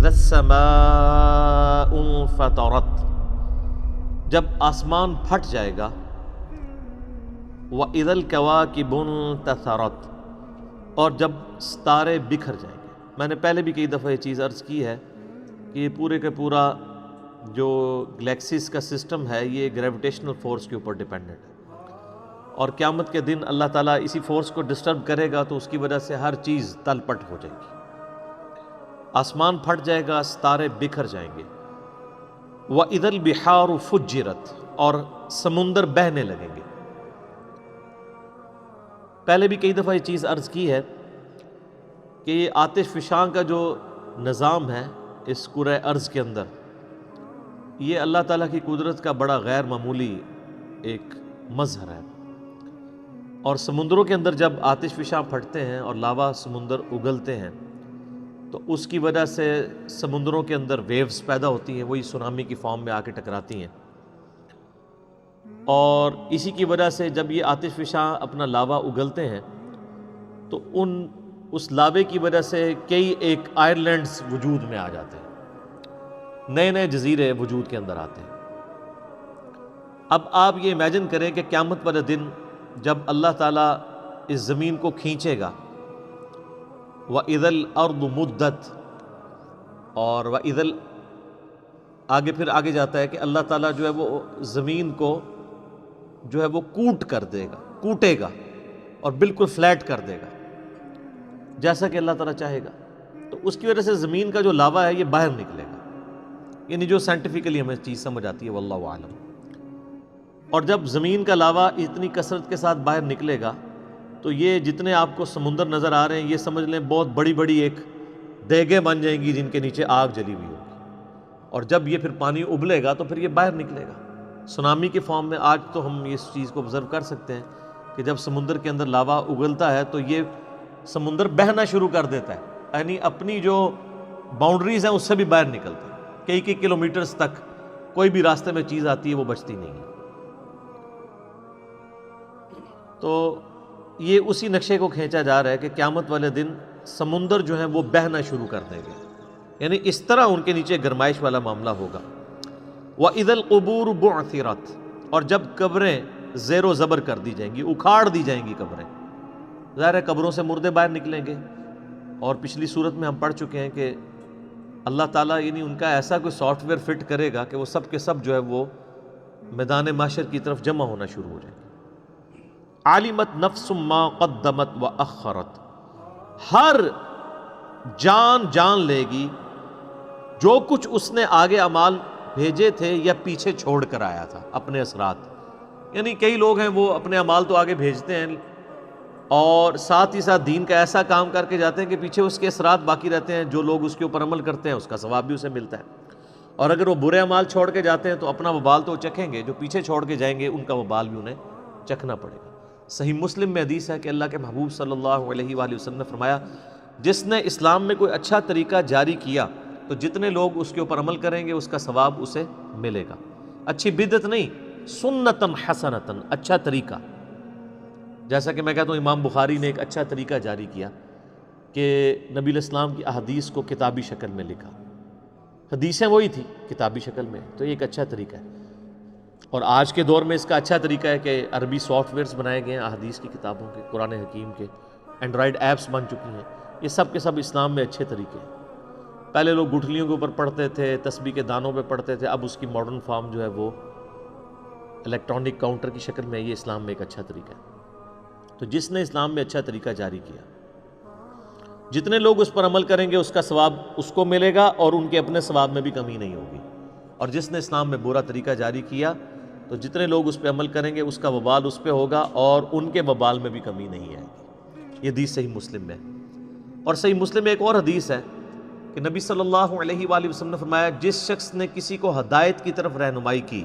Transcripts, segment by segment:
اذا السماء انفطرت، جب آسمان پھٹ جائے گا، واذا الکواکب انتثرت، اور جب ستارے بکھر جائیں گے۔ میں نے پہلے بھی کئی دفعہ یہ چیز عرض کی ہے کہ یہ پورے کا پورا جو گلیکسیز کا سسٹم ہے یہ گریویٹیشنل فورس کے اوپر ڈیپینڈنٹ ہے، اور قیامت کے دن اللہ تعالیٰ اسی فورس کو ڈسٹرب کرے گا تو اس کی وجہ سے ہر چیز تل پٹ ہو جائے گی، آسمان پھٹ جائے گا، ستارے بکھر جائیں گے۔ وَإِذَا الْبِحَارُ فُجِّرَتْ، اور سمندر بہنے لگیں گے۔ پہلے بھی کئی دفعہ یہ چیز عرض کی ہے کہ یہ آتش فشاں کا جو نظام ہے اس کرۂ ارض کے اندر، یہ اللہ تعالیٰ کی قدرت کا بڑا غیر معمولی ایک مظہر ہے، اور سمندروں کے اندر جب آتش فشاں پھٹتے ہیں اور لاوا سمندر اگلتے ہیں تو اس کی وجہ سے سمندروں کے اندر ویوز پیدا ہوتی ہیں، وہی سونامی کی فارم میں آ کے ٹکراتی ہیں، اور اسی کی وجہ سے جب یہ آتش فشاں اپنا لاوا اگلتے ہیں تو اس لاوے کی وجہ سے کئی ایک آئرلینڈز وجود میں آ جاتے ہیں، نئے نئے جزیرے وجود کے اندر آتے ہیں۔ اب آپ یہ امیجن کریں کہ قیامت والے دن جب اللہ تعالیٰ اس زمین کو کھینچے گا، وَإِذَا الْأَرْضُ مُدَّتْ، اور وَإِذَا آگے جاتا ہے کہ اللہ تعالیٰ جو ہے وہ زمین کو جو ہے وہ کوٹے گا اور بالکل فلیٹ کر دے گا جیسا کہ اللہ تعالیٰ چاہے گا، تو اس کی وجہ سے زمین کا جو لاوا ہے یہ باہر نکلے گا، یعنی جو سائنٹیفکلی ہمیں چیز سمجھ آتی ہے واللہ اعلم۔ اور جب زمین کا لاوا اتنی کثرت کے ساتھ باہر نکلے گا تو یہ جتنے آپ کو سمندر نظر آ رہے ہیں یہ سمجھ لیں بہت بڑی بڑی ایک دیگیں بن جائیں گی جن کے نیچے آگ جلی ہوئی ہوگی، اور جب یہ پھر پانی ابلے گا تو پھر یہ باہر نکلے گا سونامی کے فارم میں۔ آج تو ہم اس چیز کو آبزرو کر سکتے ہیں کہ جب سمندر کے اندر لاوا اگلتا ہے تو یہ سمندر بہنا شروع کر دیتا ہے، یعنی اپنی جو باؤنڈریز ہیں اس سے بھی باہر نکلتا ہے، کئی کلومیٹرز تک کوئی بھی راستے میں چیز آتی ہے وہ بچتی نہیں ہے۔ تو یہ اسی نقشے کو کھینچا جا رہا ہے کہ قیامت والے دن سمندر جو ہیں وہ بہنا شروع کر دیں گے، یعنی اس طرح ان کے نیچے گرمائش والا معاملہ ہوگا۔ وَإِذَا الْقُبُورُ بُعْثِرَتْ، اور جب قبریں زیر و زبر کر دی جائیں گی، اکھاڑ دی جائیں گی قبریں، ظاہر ہے قبروں سے مردے باہر نکلیں گے، اور پچھلی صورت میں ہم پڑھ چکے ہیں کہ اللہ تعالیٰ یعنی ان کا ایسا کوئی سافٹ ویئر فٹ کرے گا کہ وہ سب کے سب جو ہے وہ میدان محشر کی طرف جمع ہونا شروع ہو جائیں گے۔ عَلِمَتْ نَفْسٌ مَّا قَدَّمَتْ وَأَخَّرَتْ، ہر جان لے گی جو کچھ اس نے آگے اعمال بھیجے تھے یا پیچھے چھوڑ کر آیا تھا، اپنے اثرات، یعنی کئی لوگ ہیں وہ اپنے اعمال تو آگے بھیجتے ہیں اور ساتھ ہی ساتھ دین کا ایسا کام کر کے جاتے ہیں کہ پیچھے اس کے اثرات باقی رہتے ہیں، جو لوگ اس کے اوپر عمل کرتے ہیں اس کا ثواب بھی اسے ملتا ہے، اور اگر وہ برے اعمال چھوڑ کے جاتے ہیں تو اپنا وبال تو چکھیں گے، جو پیچھے چھوڑ کے جائیں گے ان کا وبال بھی انہیں چکھنا پڑے گا۔ صحیح مسلم میں حدیث ہے کہ اللہ کے محبوب صلی اللہ علیہ وآلہ وسلم نے فرمایا، جس نے اسلام میں کوئی اچھا طریقہ جاری کیا تو جتنے لوگ اس کے اوپر عمل کریں گے اس کا ثواب اسے ملے گا۔ اچھی بدعت نہیں، سنتن حسنتن، اچھا طریقہ۔ جیسا کہ میں کہتا ہوں امام بخاری نے ایک اچھا طریقہ جاری کیا کہ نبی علیہ السلام کی احادیث کو کتابی شکل میں لکھا، حدیثیں وہی تھی کتابی شکل میں، تو یہ ایک اچھا طریقہ ہے۔ اور آج کے دور میں اس کا اچھا طریقہ ہے کہ عربی سافٹ ویئرز بنائے گئے ہیں احادیث کی کتابوں کے، قرآن حکیم کے، اینڈرائڈ ایپس بن چکی ہیں، یہ سب کے سب اسلام میں اچھے طریقے ہیں۔ پہلے لوگ گٹھلیوں کے اوپر پڑھتے تھے، تسبیح کے دانوں پہ پڑھتے تھے، اب اس کی ماڈرن فارم جو ہے وہ الیکٹرانک کاؤنٹر کی شکل میں، یہ اسلام میں ایک اچھا طریقہ ہے۔ تو جس نے اسلام میں اچھا طریقہ جاری کیا، جتنے لوگ اس پر عمل کریں گے اس کا ثواب اس کو ملے گا اور ان کے اپنے ثواب میں بھی کمی نہیں ہوگی، اور جس نے اسلام میں برا طریقہ جاری کیا تو جتنے لوگ اس پہ عمل کریں گے اس کا وبال اس پہ ہوگا اور ان کے وبال میں بھی کمی نہیں آئے گی۔ یہ حدیث صحیح مسلم میں، اور صحیح مسلم میں ایک اور حدیث ہے کہ نبی صلی اللہ علیہ وآلہ وسلم نے فرمایا، جس شخص نے کسی کو ہدایت کی طرف رہنمائی کی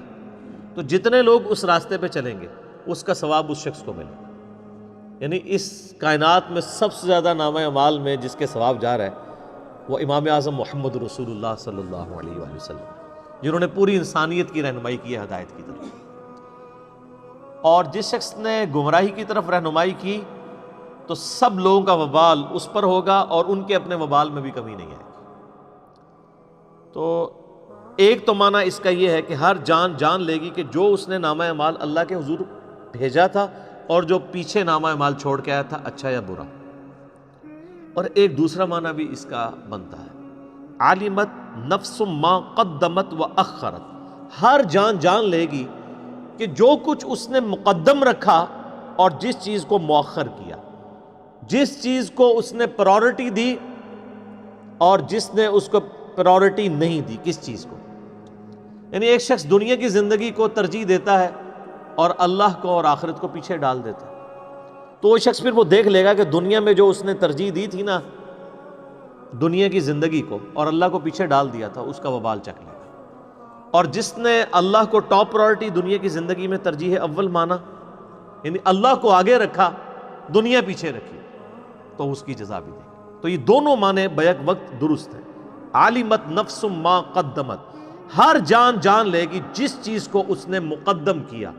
تو جتنے لوگ اس راستے پہ چلیں گے اس کا ثواب اس شخص کو ملے گا۔ یعنی اس کائنات میں سب سے زیادہ نامہ اعمال میں جس کے ثواب جا رہا ہے وہ امام اعظم محمد رسول اللہ صلی اللہ علیہ وآلہ وسلم، جنہوں نے پوری انسانیت کی رہنمائی کی ہے ہدایت کی طرف، اور جس شخص نے گمراہی کی طرف رہنمائی کی تو سب لوگوں کا وبال اس پر ہوگا اور ان کے اپنے وبال میں بھی کمی نہیں آئے گی۔ تو ایک تو معنی اس کا یہ ہے کہ ہر جان جان لے گی کہ جو اس نے نامہ اعمال اللہ کے حضور بھیجا تھا اور جو پیچھے نامہ اعمال چھوڑ کے آیا تھا، اچھا یا برا۔ اور ایک دوسرا معنی بھی اس کا بنتا ہے، عالمت نفس ما قدمت و اخرت، ہر جان جان لے گی کہ جو کچھ اس نے مقدم رکھا اور جس چیز کو مؤخر کیا، جس چیز کو اس نے پرائورٹی دی اور جس نے اس کو پرائورٹی نہیں دی، کس چیز کو۔ یعنی ایک شخص دنیا کی زندگی کو ترجیح دیتا ہے اور اللہ کو اور آخرت کو پیچھے ڈال دیتا ہے، تو وہ شخص پھر وہ دیکھ لے گا کہ دنیا میں جو اس نے ترجیح دی تھی نا دنیا کی زندگی کو، اور اللہ کو پیچھے ڈال دیا تھا، اس کا وبال چکھ لے گا۔ اور جس نے اللہ کو ٹاپ پرائورٹی دنیا کی زندگی میں ترجیح اول مانا، یعنی اللہ کو آگے رکھا، دنیا پیچھے رکھی، تو اس کی جزا بھی دے گی۔ تو یہ دونوں معنی بیک وقت درست ہیں۔ عالمت نفس ما قدمت، ہر جان جان لے گی جس چیز کو اس نے مقدم کیا،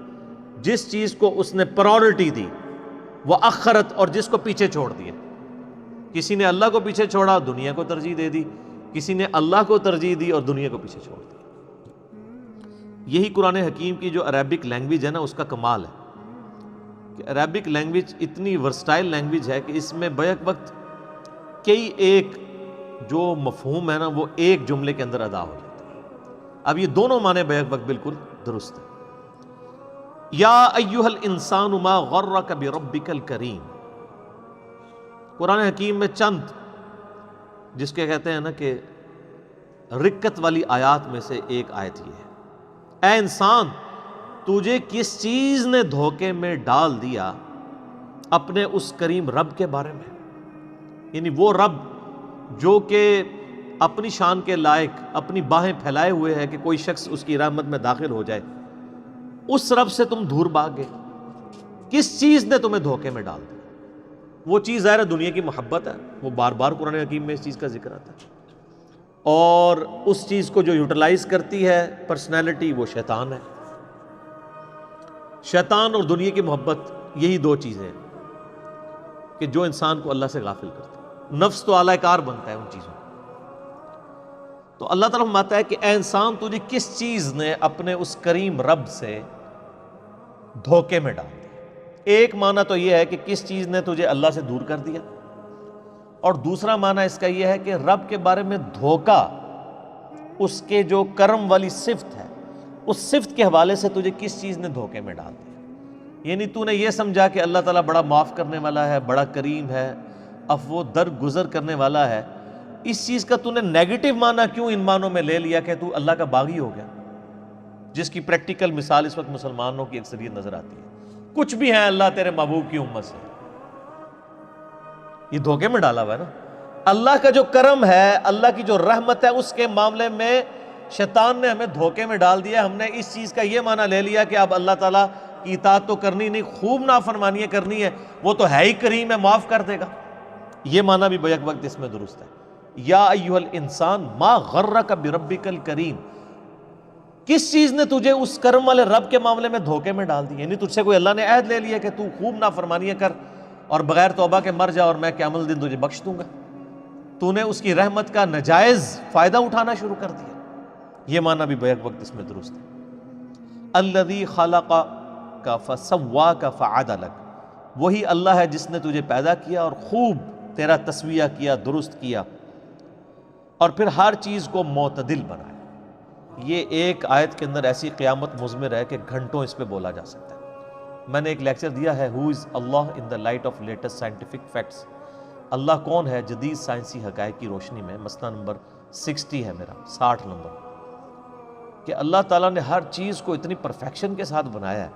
جس چیز کو اس نے پرائورٹی دی، وہ اخرت، اور جس کو پیچھے چھوڑ دیا۔ کسی نے اللہ کو پیچھے چھوڑا، دنیا کو ترجیح دے دی، کسی نے اللہ کو ترجیح دی اور دنیا کو پیچھے چھوڑ دی۔ یہی قرآن حکیم کی جو عربک لینگویج ہے نا، اس کا کمال ہے کہ عربک لینگویج اتنی ورسٹائل لینگویج ہے کہ اس میں بیک وقت کئی ایک جو مفہوم ہے نا وہ ایک جملے کے اندر ادا ہو جاتا ہے۔ اب یہ دونوں معنی بیک وقت بالکل درست ہیں۔ یا ایھا الانسان ما غرک بربک الکریم، قرآن حکیم میں چند جس کے کہتے ہیں نا کہ رکت والی آیات میں سے ایک آیت یہ ہے، اے انسان تجھے کس چیز نے دھوکے میں ڈال دیا اپنے اس کریم رب کے بارے میں، یعنی وہ رب جو کہ اپنی شان کے لائق اپنی باہیں پھیلائے ہوئے ہے کہ کوئی شخص اس کی رحمت میں داخل ہو جائے، اس رب سے تم دور بھاگ گئے۔ کس چیز نے تمہیں دھوکے میں ڈال دیا؟ وہ چیز ظاہر دنیا کی محبت ہے، وہ بار بار قرآن حکیم میں اس چیز کا ذکر آتا ہے، اور اس چیز کو جو یوٹیلائز کرتی ہے پرسنالٹی، وہ شیطان ہے۔ شیطان اور دنیا کی محبت یہی دو چیزیں ہیں کہ جو انسان کو اللہ سے غافل کرتی ہے، نفس تو اعلی کار بنتا ہے ان چیزوں۔ تو اللہ تعالیٰ فرماتا ہے کہ اے انسان تجھے کس چیز نے اپنے اس کریم رب سے دھوکے میں ڈال دیا۔ ایک معنی تو یہ ہے کہ کس چیز نے تجھے اللہ سے دور کر دیا، اور دوسرا معنی اس کا یہ ہے کہ رب کے بارے میں دھوکا، اس کے جو کرم والی صفت ہے، اس صفت کے حوالے سے تجھے کس چیز نے دھوکے میں ڈال دیا۔ یعنی تو نے یہ سمجھا کہ اللہ تعالیٰ بڑا معاف کرنے والا ہے، بڑا کریم ہے، عفو درگزر کرنے والا ہے، اس چیز کا تو نے نیگیٹو معنی کیوں ان معنوں میں لے لیا کہ تو اللہ کا باغی ہو گیا، جس کی پریکٹیکل مثال اس وقت مسلمانوں کی اکثریت نظر آتی ہے۔ کچھ بھی ہیں اللہ تیرے محبوب کی امت سے، یہ دھوکے میں ڈالا ہوا ہے نا۔ اللہ کا جو کرم ہے، اللہ کی جو رحمت ہے، اس کے معاملے میں شیطان نے ہمیں دھوکے میں ڈال دیا۔ ہم نے اس چیز کا یہ معنی لے لیا کہ اب اللہ تعالیٰ کی اطاعت تو کرنی نہیں، خوب نافرمانیاں کرنی ہے، وہ تو ہے ہی کریم ہے، معاف کر دے گا۔ یہ معنی بھی بیک وقت اس میں درست ہے۔ یا ایھا الانسان ما غرک بربک الکریم، کس چیز نے تجھے اس کرم والے رب کے معاملے میں دھوکے میں ڈال دی؟ یعنی تجھ سے کوئی اللہ نے عہد لے لیا کہ تو خوب نافرمانیاں کر اور بغیر توبہ کے مر جا اور میں قیامت الدن تجھے بخش دوں گا۔ تو نے اس کی رحمت کا ناجائز فائدہ اٹھانا شروع کر دیا۔ یہ معنی بھی بیک وقت اس میں درست ہے۔ الذی خلقک فسواک فعدلک، وہی اللہ ہے جس نے تجھے پیدا کیا اور خوب تیرا تسویہ کیا، درست کیا، اور پھر ہر چیز کو معتدل بنایا۔ یہ ایک آیت کے اندر ایسی قیامت مضمر ہے کہ گھنٹوں اس پہ بولا جا سکتا ہے۔ میں نے ایک لیکچر دیا ہے، who is Allah in the light of latest scientific facts, Allah کون ہے جدید سائنسی حقائق کی روشنی میں، مسئلہ نمبر 60 ہے میرا، 60 نمبر، کہ اللہ تعالیٰ نے ہر چیز کو اتنی پرفیکشن کے ساتھ بنایا ہے۔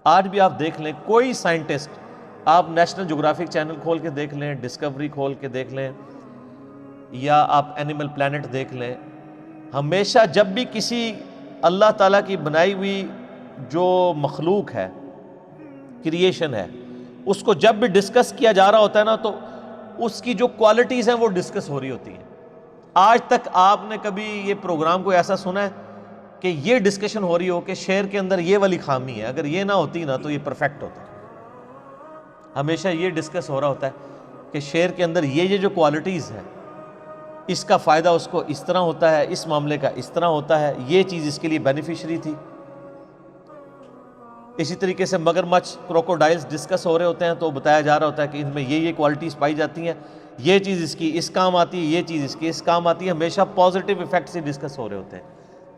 آج بھی آپ دیکھ لیں، کوئی سائنٹسٹ، آپ نیشنل جغرافک چینل کھول کے دیکھ لیں، ڈسکوری کھول کے دیکھ لیں، یا آپ اینیمل پلانٹ دیکھ لیں، ہمیشہ جب بھی کسی اللہ تعالیٰ کی بنائی ہوئی جو مخلوق ہے، کریشن ہے، اس کو جب بھی ڈسکس کیا جا رہا ہوتا ہے نا، تو اس کی جو کوالٹیز ہیں وہ ڈسکس ہو رہی ہوتی ہیں۔ آج تک آپ نے کبھی یہ پروگرام کو ایسا سنا ہے کہ یہ ڈسکشن ہو رہی ہو کہ شعر کے اندر یہ والی خامی ہے، اگر یہ نہ ہوتی نا تو یہ پرفیکٹ ہوتا؟ ہمیشہ یہ ڈسکس ہو رہا ہوتا ہے کہ شعر کے اندر یہ جو کوالٹیز ہیں اس کا فائدہ اس کو اس طرح ہوتا ہے، اس معاملے کا اس طرح ہوتا ہے، یہ چیز اس کے لیے بینیفیشری تھی۔ اسی طریقے سے مگرمچھ، کروکوڈائلز ڈسکس ہو رہے ہوتے ہیں تو بتایا جا رہا ہوتا ہے کہ ان میں یہ کوالٹیز پائی جاتی ہیں، یہ چیز اس کی اس کام آتی ہے، یہ چیز اس کی اس کام آتی ہے، ہمیشہ پازیٹیو ایفیکٹ سے ڈسکس ہو رہے ہوتے ہیں۔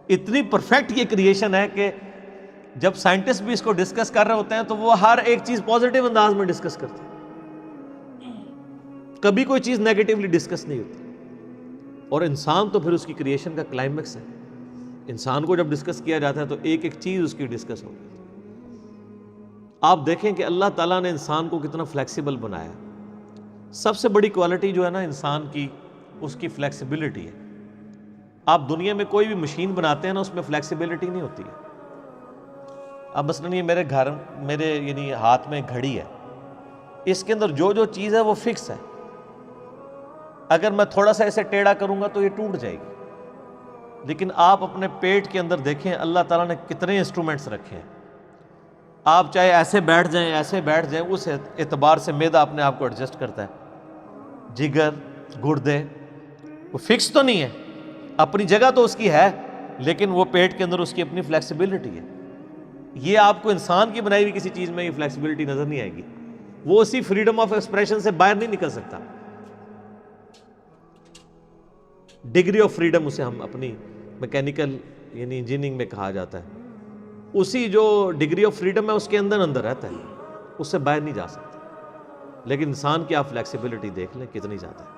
اتنی پرفیکٹ یہ کریشن ہے کہ جب سائنٹسٹ بھی اس کو ڈسکس کر رہے ہوتے ہیں تو وہ ہر ایک چیز پازیٹیو انداز میں ڈسکس کرتے ہیں، کبھی کوئی چیز نیگیٹیولی ڈسکس نہیں ہوتی۔ اور انسان تو پھر اس کی کریشن کا کلائمیکس ہے، انسان کو جب ڈسکس کیا جاتا ہے تو ایک ایک چیز اس کی ڈسکس ہو جاتی ہے۔ آپ دیکھیں کہ اللہ تعالیٰ نے انسان کو کتنا فلیکسیبل بنایا۔ سب سے بڑی کوالٹی جو ہے نا انسان کی، اس کی فلیکسیبلٹی ہے۔ آپ دنیا میں کوئی بھی مشین بناتے ہیں نا، اس میں فلیکسیبلٹی نہیں ہوتی ہے۔ اب مثلاً یہ میرے یعنی ہاتھ میں گھڑی ہے، اس کے اندر جو جو چیز ہے وہ فکس ہے، اگر میں تھوڑا سا اسے ٹیڑھا کروں گا تو یہ ٹوٹ جائے گی۔ لیکن آپ اپنے پیٹ کے اندر دیکھیں اللہ تعالیٰ نے کتنے انسٹرومنٹس رکھے ہیں، آپ چاہے ایسے بیٹھ جائیں ایسے بیٹھ جائیں، اس اعتبار سے معدہ اپنے آپ کو ایڈجسٹ کرتا ہے، جگر، گردے، وہ فکس تو نہیں ہے، اپنی جگہ تو اس کی ہے، لیکن وہ پیٹ کے اندر اس کی اپنی فلیکسیبلٹی ہے۔ یہ آپ کو انسان کی بنائی ہوئی کسی چیز میں یہ فلیکسیبلٹی نظر نہیں آئے گی، وہ اسی فریڈم آف ایکسپریشن سے باہر نہیں نکل سکتا۔ ڈگری آف فریڈم اسے ہم اپنی میکینیکل یعنی انجینئرنگ میں کہا جاتا ہے، اسی جو ڈگری آف فریڈم ہے اس کے اندر رہتا ہے، اس سے باہر نہیں جا سکتا۔ لیکن انسان کی آپ فلیکسیبلٹی دیکھ لیں کتنی زیادہ ہے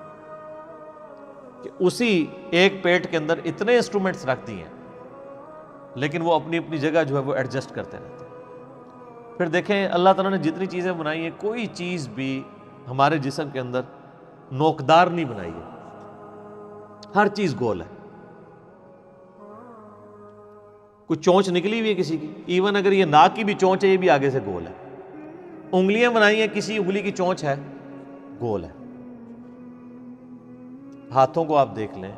کہ اسی ایک پیٹ کے اندر اتنے انسٹرومنٹس رکھ دی ہیں، لیکن وہ اپنی اپنی جگہ جو ہے وہ ایڈجسٹ کرتے رہتے ہیں۔ پھر دیکھیں اللہ تعالیٰ نے جتنی چیزیں بنائی ہیں، کوئی چیز بھی ہمارے جسم کے اندر نوکدار نہیں بنائی ہے، ہر چیز گول ہے۔ کوئی چونچ نکلی ہوئی ہے کسی کی، ایون اگر یہ ناک کی بھی چونچ ہے یہ بھی آگے سے گول ہے۔ انگلیاں بنائی ہیں، کسی انگلی کی چونچ ہے، گول ہے۔ ہاتھوں کو آپ دیکھ لیں،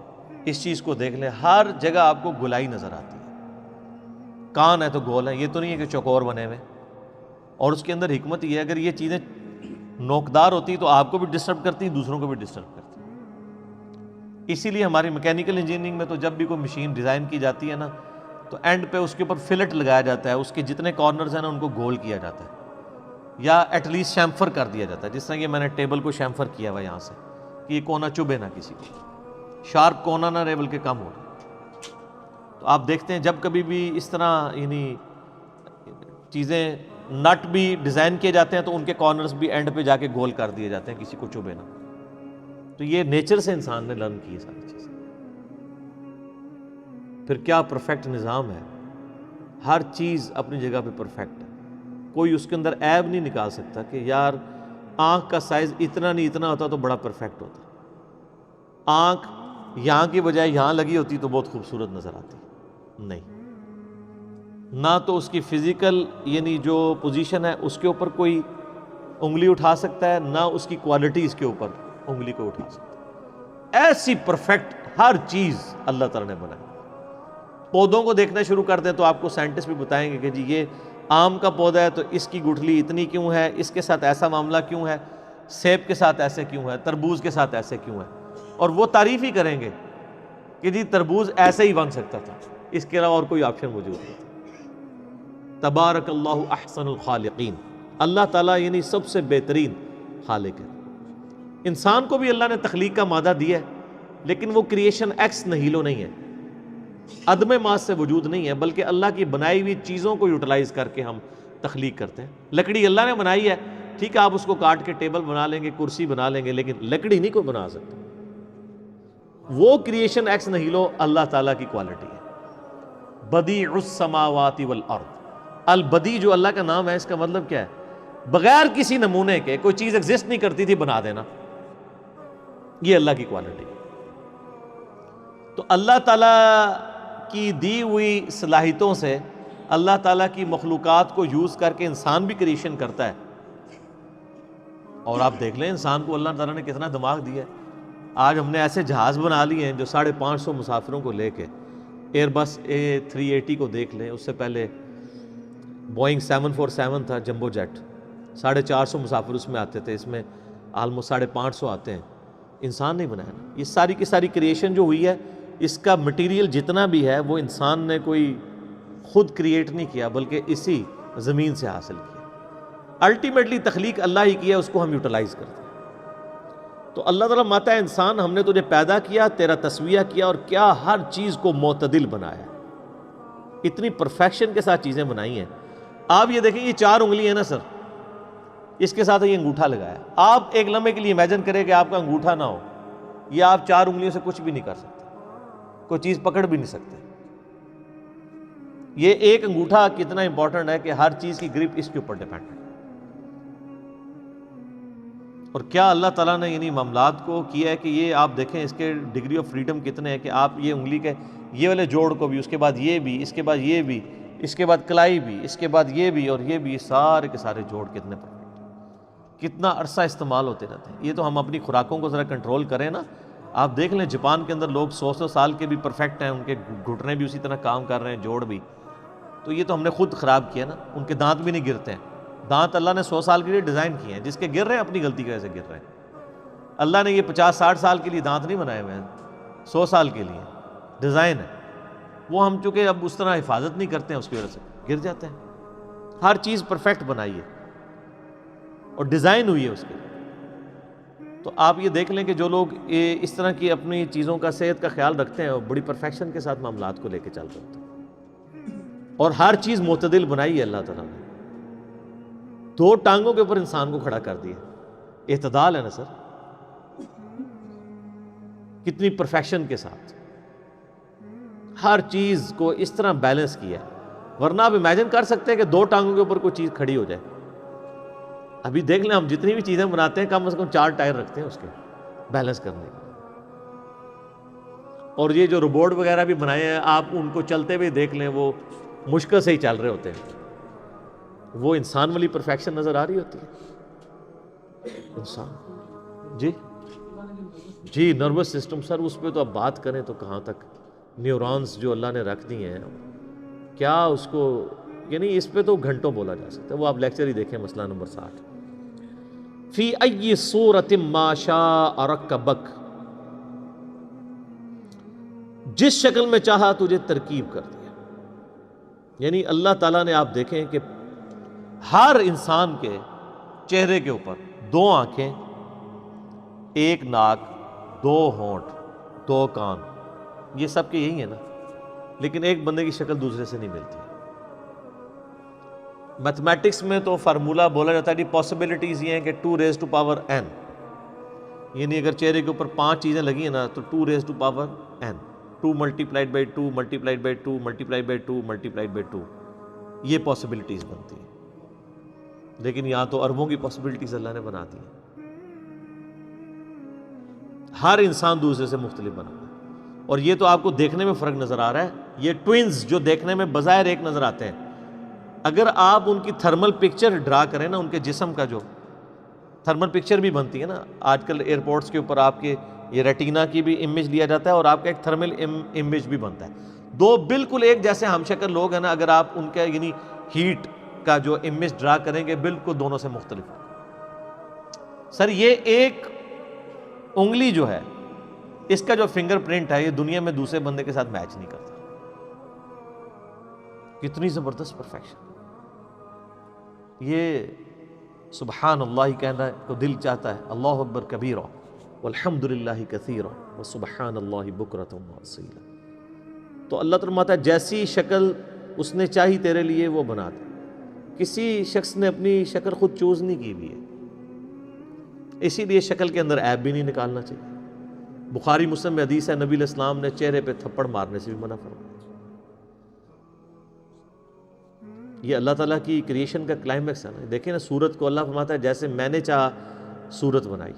اس چیز کو دیکھ لیں، ہر جگہ آپ کو گولائی نظر آتی ہے۔ کان ہے تو گول ہے، یہ تو نہیں ہے کہ چوکور بنے ہوئے۔ اور اس کے اندر حکمت یہ ہے، اگر یہ چیزیں نوکدار ہوتی تو آپ کو بھی ڈسٹرب کرتی، دوسروں کو بھی ڈسٹرب کرتی۔ اسی لیے ہماری میکینیکل انجینئرنگ میں تو جب بھی کوئی مشین ڈیزائن کی جاتی ہے نا، تو اینڈ پہ اس کے اوپر فلٹ لگایا جاتا ہے، اس کے جتنے کارنرز ہیں نا ان کو گول کیا جاتا ہے، یا ایٹ لیسٹ شیمفر کر دیا جاتا ہے، جس طرح یہ میں نے ٹیبل کو شیمفر کیا ہوا یہاں سے کہ یہ کونا چبھے نہ کسی کو، شارپ کونا نہ رہے بلکہ کم ہو۔ تو آپ دیکھتے ہیں جب کبھی بھی اس طرح یعنی چیزیں نٹ بھی ڈیزائن کیے جاتے ہیں تو ان کے کارنرز بھی اینڈ پہ جا کے گول کر دیے جاتے ہیں، کسی کو چبھے نہ۔ تو یہ نیچر سے انسان نے لرن کی ساری چیزیں۔ پھر کیا پرفیکٹ نظام ہے، ہر چیز اپنی جگہ پہ پرفیکٹ ہے، کوئی اس کے اندر عیب نہیں نکال سکتا کہ یار آنکھ کا سائز اتنا نہیں اتنا ہوتا تو بڑا پرفیکٹ ہوتا، آنکھ یہاں کی بجائے یہاں لگی ہوتی تو بہت خوبصورت نظر آتی، نہیں، نہ تو اس کی فزیکل یعنی جو پوزیشن ہے اس کے اوپر کوئی انگلی اٹھا سکتا ہے، نہ اس کی کوالٹی اس کے اوپر انگلی کو اٹھا سکتا ہے۔ ایسی پرفیکٹ ہر چیز اللہ تعالیٰ نے بنائی۔ پودوں کو دیکھنا شروع کر دیں تو آپ کو سائنٹسٹ بھی بتائیں گے کہ جی یہ آم کا پودا ہے تو اس کی گٹھلی اتنی کیوں ہے، اس کے ساتھ ایسا معاملہ کیوں ہے، سیب کے ساتھ ایسے کیوں ہے، تربوز کے ساتھ ایسے کیوں ہے، اور وہ تعریف ہی کریں گے کہ جی تربوز ایسے ہی بن سکتا تھا، اس کے علاوہ اور کوئی آپشن موجود نہیں تھا۔ تبارک اللہ احسن الخالقین، اللہ تعالیٰ یعنی سب سے بہترین خالق ہے۔ انسان کو بھی اللہ نے تخلیق کا مادہ دیا ہے، لیکن وہ کریشن ایکس نہیلو نہیں ہے، عدم ماس سے وجود نہیں ہے، بلکہ اللہ کی بنائی ہوئی چیزوں کو یوٹیلائز کر کے ہم تخلیق کرتے ہیں۔ لکڑی اللہ نے بنائی ہے، ٹھیک ہے آپ اس کو کاٹ کے ٹیبل بنا لیں گے، کرسی بنا لیں گے، لیکن لکڑی نہیں کوئی بنا سکتا۔ وہ کریشن ایکس نہیلو اللہ تعالیٰ کی کوالٹی ہے۔ بدیع السماوات والارض، البدیع جو اللہ کا نام ہے اس کا مطلب کیا ہے؟ بغیر کسی نمونے کے کوئی چیز ایگزسٹ نہیں کرتی تھی بنا دینا، یہ اللہ کی کوالٹی ہے۔ تو اللہ تعالیٰ کی دی ہوئی صلاحیتوں سے اللہ تعالیٰ کی مخلوقات کو یوز کر کے انسان بھی کریشن کرتا ہے۔ اور آپ دیکھ لیں انسان کو اللہ تعالیٰ نے کتنا دماغ دیا ہے۔ آج ہم نے ایسے جہاز بنا لیے ہیں جو 550 مسافروں کو لے کے، ایئر بس A380 کو دیکھ لیں، اس سے پہلے بوئنگ 747 تھا جمبو جیٹ، 450 مسافر اس میں آتے تھے، اس میں آلموسٹ 550 آتے ہیں۔ انسان نہیں بنایا نا. یہ ساری کی ساری کریشن جو ہوئی ہے اس کا مٹیریل جتنا بھی ہے وہ انسان نے کوئی خود کریٹ نہیں کیا بلکہ اسی زمین سے حاصل کیا. الٹیمیٹلی تخلیق اللہ ہی کیا، اس کو ہم یوٹیلائز کرتے ہیں. تو اللہ تعالیٰ ماتا ہے انسان ہم نے تجھے پیدا کیا، تیرا تسویہ کیا اور کیا ہر چیز کو معتدل بنایا. اتنی پرفیکشن کے ساتھ چیزیں بنائی ہیں. آپ یہ دیکھیں، یہ 4 انگلی ہے نا سر، اس کے ساتھ یہ انگوٹھا لگایا. آپ ایک لمحے کے لیے امیجن کریں کہ آپ کا انگوٹھا نہ ہو، یہ آپ 4 انگلیوں سے کچھ بھی نہیں کر سکتے، کوئی چیز پکڑ بھی نہیں سکتے. یہ ایک انگوٹھا کتنا امپورٹنٹ ہے کہ ہر چیز کی گرپ اس کے اوپر ڈیپینڈ ہے. اور کیا اللہ تعالیٰ نے یعنی معاملات کو کیا ہے کہ یہ آپ دیکھیں اس کے ڈگری آف فریڈم کتنے ہیں کہ آپ یہ انگلی کے یہ والے جوڑ کو بھی، اس کے بعد یہ بھی، اس کے بعد یہ بھی، اس کے بعد کلائی بھی، اس کے بعد یہ بھی اور یہ بھی، سارے کے سارے جوڑ کتنے پرفیکٹ ہیں، کتنا عرصہ استعمال ہوتے رہتے ہیں. یہ تو ہم اپنی خوراکوں کو ذرا کنٹرول کریں نا. آپ دیکھ لیں جاپان کے اندر لوگ 100 سال کے بھی پرفیکٹ ہیں، ان کے گھٹنے بھی اسی طرح کام کر رہے ہیں، جوڑ بھی. تو یہ تو ہم نے خود خراب کیا نا. ان کے دانت بھی نہیں گرتے ہیں. دانت اللہ نے 100 سال کے لیے ڈیزائن کیے ہیں، جس کے گر رہے ہیں اپنی غلطی کی وجہ سے گر رہے ہیں. اللہ نے یہ 50-60 سال کے لیے دانت نہیں بنائے ہوئے ہیں، 100 سال کے لیے ڈیزائن ہے. وہ ہم چونکہ اب اس طرح حفاظت نہیں کرتے ہیں، اس کی وجہ سے گر جاتے ہیں. ہر چیز پرفیکٹ بنائی ہے اور ڈیزائن ہوئی ہے اس کے. تو آپ یہ دیکھ لیں کہ جو لوگ اس طرح کی اپنی چیزوں کا صحت کا خیال رکھتے ہیں وہ بڑی پرفیکشن کے ساتھ معاملات کو لے کے چل رہے ہوتے ہیں. اور ہر چیز معتدل بنائی ہے اللہ تعالیٰ نے. 2 ٹانگوں کے اوپر انسان کو کھڑا کر دیا. اعتدال ہے نا سر، کتنی پرفیکشن کے ساتھ ہر چیز کو اس طرح بیلنس کیا ہے. ورنہ آپ امیجن کر سکتے ہیں کہ 2 ٹانگوں کے اوپر کوئی چیز کھڑی ہو جائے. ابھی دیکھ لیں ہم جتنی بھی چیزیں بناتے ہیں کم از کم 4 ٹائر رکھتے ہیں اس کے بیلنس کرنے کے. اور یہ جو روبوٹ وغیرہ بھی بنائے ہیں آپ ان کو چلتے ہوئے دیکھ لیں، وہ مشکل سے ہی چل رہے ہوتے ہیں. وہ انسان والی پرفیکشن نظر آ رہی ہوتی ہے. انسان جی نروس سسٹم سر، اس پہ تو اب بات کریں تو کہاں تک. نیورونز جو اللہ نے رکھ دی ہیں، کیا اس کو یعنی اس پہ تو گھنٹوں بولا جا سکتا ہے. وہ آپ لیکچر ہی دیکھیں، مسئلہ نمبر 60. فی ای صورت ما شاء رکبک، جس شکل میں چاہا تجھے ترکیب کر دیا. یعنی اللہ تعالیٰ نے آپ دیکھیں کہ ہر انسان کے چہرے کے اوپر 2 آنکھیں، 1 ناک، 2 ہونٹ، 2 کان، یہ سب کے یہی ہیں نا. لیکن ایک بندے کی شکل دوسرے سے نہیں ملتی. میتھمیٹکس میں تو فارمولہ بولا جاتا ہے کہ پاسبلٹیز یہ ہیں کہ 2 ریز ٹو پاور n، یعنی اگر چہرے کے اوپر 5 چیزیں لگی ہیں نا تو 2 raise to power n، 2 multiplied by 2 multiplied by 2 multiplied by 2 multiplied by 2، یہ پاسبلٹیز بنتی ہیں. لیکن یہاں تو اربوں کی پاسبلٹیز اللہ نے بنا دی ہیں. ہر انسان دوسرے سے مختلف بنا ہے. اور یہ تو آپ کو دیکھنے میں فرق نظر آ رہا ہے. یہ ٹوئنز جو دیکھنے میں بظاہر ایک نظر آتے ہیں، اگر آپ ان کی تھرمل پکچر ڈرا کریں نا، ان کے جسم کا جو تھرمل پکچر بھی بنتی ہے نا، آج کل ایئرپورٹس کے اوپر آپ کے یہ ریٹینا کی بھی امیج لیا جاتا ہے اور آپ کا ایک تھرمل امیج بھی بنتا ہے. 2 بالکل ایک جیسے ہم شکل لوگ ہیں نا، اگر آپ ان کا یعنی ہیٹ کا جو امیج ڈرا کریں گے بالکل دونوں سے مختلف ہے. سر یہ ایک انگلی جو ہے، اس کا جو فنگر پرنٹ ہے، یہ دنیا میں دوسرے بندے کے ساتھ میچ نہیں کرتا. کتنی زبردست پرفیکشن. یہ سبحان اللہ کہنا کو دل چاہتا ہے. اللہ اکبر کبیرہ والحمد للہ کثیرہ وسبحان اللہ بکرۃ واصیلا. تو اللہ تعالیٰ ہے جیسی شکل اس نے چاہی تیرے لیے وہ بنا دے. کسی شخص نے اپنی شکل خود چوز نہیں کی ہوئی ہے، اسی لیے شکل کے اندر عیب بھی نہیں نکالنا چاہیے. بخاری مسلم میں حدیث ہے، نبی علیہ السلام نے چہرے پہ تھپڑ مارنے سے بھی منع فرمایا. یہ اللہ تعالیٰ کی کریشن کا کلائمیکس ہے نا. دیکھیں نا سورت کو اللہ فرماتا ہے جیسے میں نے چاہا سورت بنائی.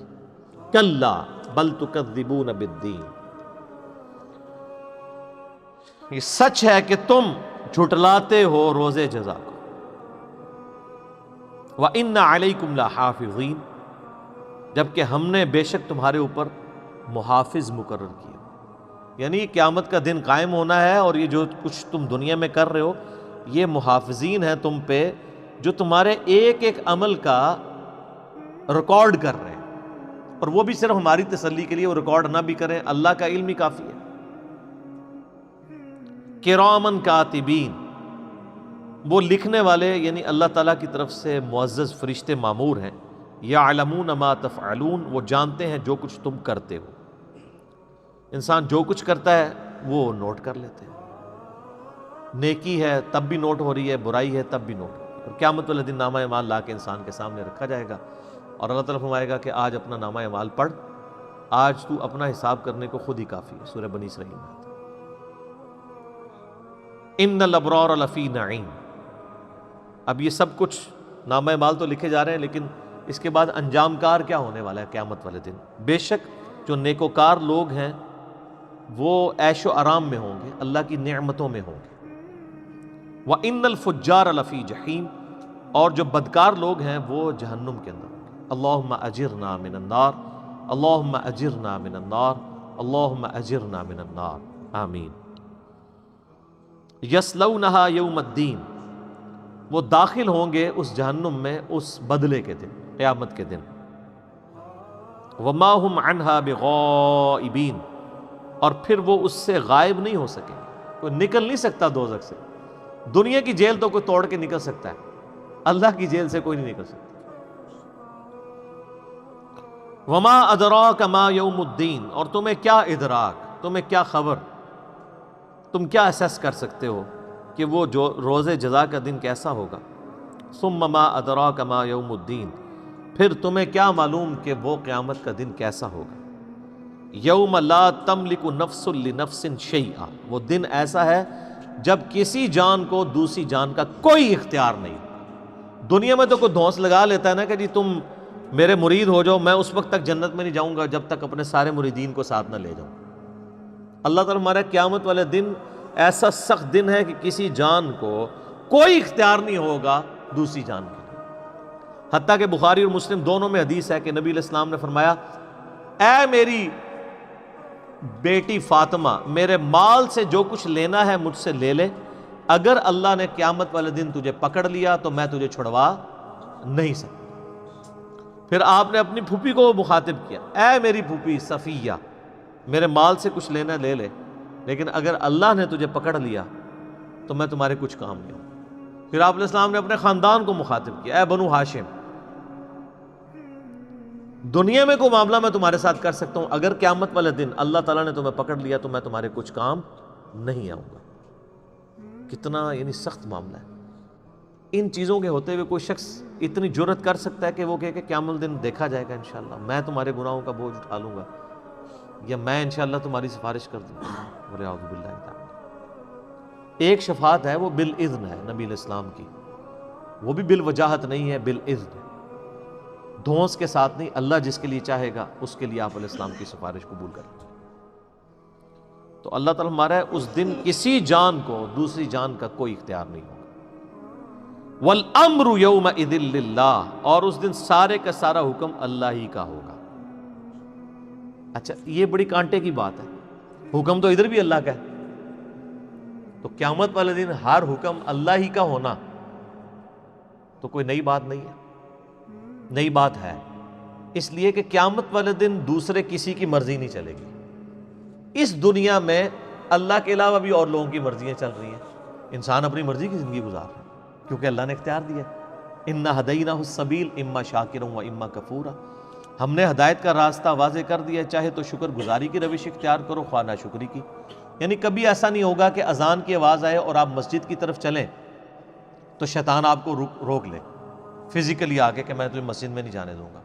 کلا بل تکذبون بالدین، یہ سچ ہے کہ تم جھٹلاتے ہو روزے جزا کو. وَإِنَّ عَلَيْكُمْ لَحَافِظِينَ، جبکہ ہم نے بے شک تمہارے اوپر محافظ مقرر کیا. یعنی قیامت کا دن قائم ہونا ہے اور یہ جو کچھ تم دنیا میں کر رہے ہو یہ محافظین ہیں تم پہ، جو تمہارے ایک ایک عمل کا ریکارڈ کر رہے ہیں. اور وہ بھی صرف ہماری تسلی کے لیے، وہ ریکارڈ نہ بھی کریں، اللہ کا علم ہی کافی ہے۔ کرامن کاتبین، وہ لکھنے والے یعنی اللہ تعالیٰ کی طرف سے معزز فرشتے مامور ہیں، یعلمون ما تفعلون، وہ جانتے ہیں جو کچھ تم کرتے ہو۔ انسان جو کچھ کرتا ہے وہ نوٹ کر لیتے ہیں، نیکی ہے تب بھی نوٹ ہو رہی ہے، برائی ہے تب بھی نوٹ ہو رہی ہے، اور قیامت والے دن نامہ اعمال لا کے انسان کے سامنے رکھا جائے گا، اور اللہ تعالیٰ فرمائے گا کہ آج اپنا نامہ اعمال پڑھ، آج تو اپنا حساب کرنے کو خود ہی کافی ہے۔ سورہ بنی اسرائیل میں آتا ہے ان الابرار لفی نعیم۔ اب یہ سب کچھ نامہ اعمال تو لکھے جا رہے ہیں، لیکن اس کے بعد انجام کار کیا ہونے والا ہے قیامت والے دن؟ بے شک جو نیکوکار لوگ ہیں وہ عیش و آرام میں ہوں گے، اللہ کی نعمتوں میں ہوں گے۔ وَإِنَّ الْفُجَّارَ لَفِي جَحِيمٍ، اور جو بدکار لوگ ہیں وہ جہنم کے اندر ہوں گے۔ اللہم اجرنا من النار، اللہم اجرنا من النار، اللہم اجرنا من النار، آمین۔ یصلونہا یوم الدین، وہ داخل ہوں گے اس جہنم میں اس بدلے کے دن، قیامت کے دن۔ وما ہم عنہا بغائبین، اور پھر وہ اس سے غائب نہیں ہو سکیں گے، کوئی نکل نہیں سکتا دوزخ سے۔ دنیا کی جیل تو کوئی توڑ کے نکل سکتا ہے، اللہ کی جیل سے کوئی نہیں نکل سکتا۔ وما ادراک ما یوم الدین، اور تمہیں کیا ادراک، تمہیں کیا خبر، تم کیا اسیس کر سکتے ہو کہ وہ جو روز جزا کا دن کیسا ہوگا۔ ثم ما ادراک ما یوم الدین، پھر تمہیں کیا معلوم کہ وہ قیامت کا دن کیسا ہوگا۔ یوم لا تملک نفس لنفس شیئا، وہ دن ایسا ہے جب کسی جان کو دوسری جان کا کوئی اختیار نہیں۔ دنیا میں تو کوئی دھونس لگا لیتا ہے نا کہ جی تم میرے مرید ہو جاؤ، میں اس وقت تک جنت میں نہیں جاؤں گا جب تک اپنے سارے مریدین کو ساتھ نہ لے جاؤں۔ اللہ تعالیٰ ہمارا قیامت والے دن ایسا سخت دن ہے کہ کسی جان کو کوئی اختیار نہیں ہوگا دوسری جان کے لیے۔ حتیٰ کہ بخاری اور مسلم دونوں میں حدیث ہے کہ نبی علیہ السلام نے فرمایا، اے میری بیٹی فاطمہ، میرے مال سے جو کچھ لینا ہے مجھ سے لے لے، اگر اللہ نے قیامت والے دن تجھے پکڑ لیا تو میں تجھے چھڑوا نہیں سکتا۔ پھر آپ نے اپنی پھوپھی کو مخاطب کیا، اے میری پھوپھی صفیہ، میرے مال سے کچھ لینا لے لے، لیکن اگر اللہ نے تجھے پکڑ لیا تو میں تمہارے کچھ کام نہیں ہوں۔ پھر آپ علیہ السلام نے اپنے خاندان کو مخاطب کیا، اے بنو ہاشم، دنیا میں کوئی معاملہ میں تمہارے ساتھ کر سکتا ہوں، اگر قیامت والے دن اللہ تعالیٰ نے تمہیں پکڑ لیا تو میں تمہارے کچھ کام نہیں آؤں گا۔ کتنا یعنی سخت معاملہ ہے۔ ان چیزوں کے ہوتے ہوئے کوئی شخص اتنی جرت کر سکتا ہے کہ وہ کہے کہ قیامت دن دیکھا جائے گا انشاءاللہ، میں تمہارے گناہوں کا بوجھ اٹھا لوں گا، یا میں انشاءاللہ تمہاری سفارش کر دوں گا۔ وَلِعَوْذُ بِاللَّهِ تَعَالَى۔ ایک شفاعت ہے وہ بالإذن ہے نبی علیہ السلام کی، وہ بھی بالوجاہت نہیں ہے، بالإذن، دھونس کے ساتھ نہیں۔ اللہ جس کے لیے چاہے گا اس کے لیے آپ علیہ السلام کی سفارش قبول کر لیں۔ تو اللہ تعالیٰ ہمارا ہے اس دن کسی جان کو دوسری جان کا کوئی اختیار نہیں ہوگا۔ وَالْأَمْرُ يَوْمَئِذٍ لِلَّهِ، اور اس دن سارے کا سارا حکم اللہ ہی کا ہوگا۔ اچھا یہ بڑی کانٹے کی بات ہے، حکم تو ادھر بھی اللہ کا ہے، تو قیامت والے دن ہر حکم اللہ ہی کا ہونا تو کوئی نئی بات نہیں ہے، نئی بات ہے، اس لیے کہ قیامت والے دن دوسرے کسی کی مرضی نہیں چلے گی۔ اس دنیا میں اللہ کے علاوہ بھی اور لوگوں کی مرضیاں چل رہی ہیں، انسان اپنی مرضی کی زندگی گزار رہا ہے کیونکہ اللہ نے اختیار دیا ہے۔ اِنَّا هَدَيْنَاهُ السَّبِيلَ إِمَّا شَاكِرًا وَإِمَّا كَفُورًا، ہم نے ہدایت کا راستہ واضح کر دیا ہے، چاہے تو شکر گزاری کی روش اختیار کرو، خواہ ناشکری کی۔ یعنی کبھی ایسا نہیں ہوگا کہ اذان کی آواز آئے اور آپ مسجد کی طرف چلیں تو شیطان آپ کو روک لے فزیکلی آ کے کہ میں تمہیں مسجد میں نہیں جانے دوں گا،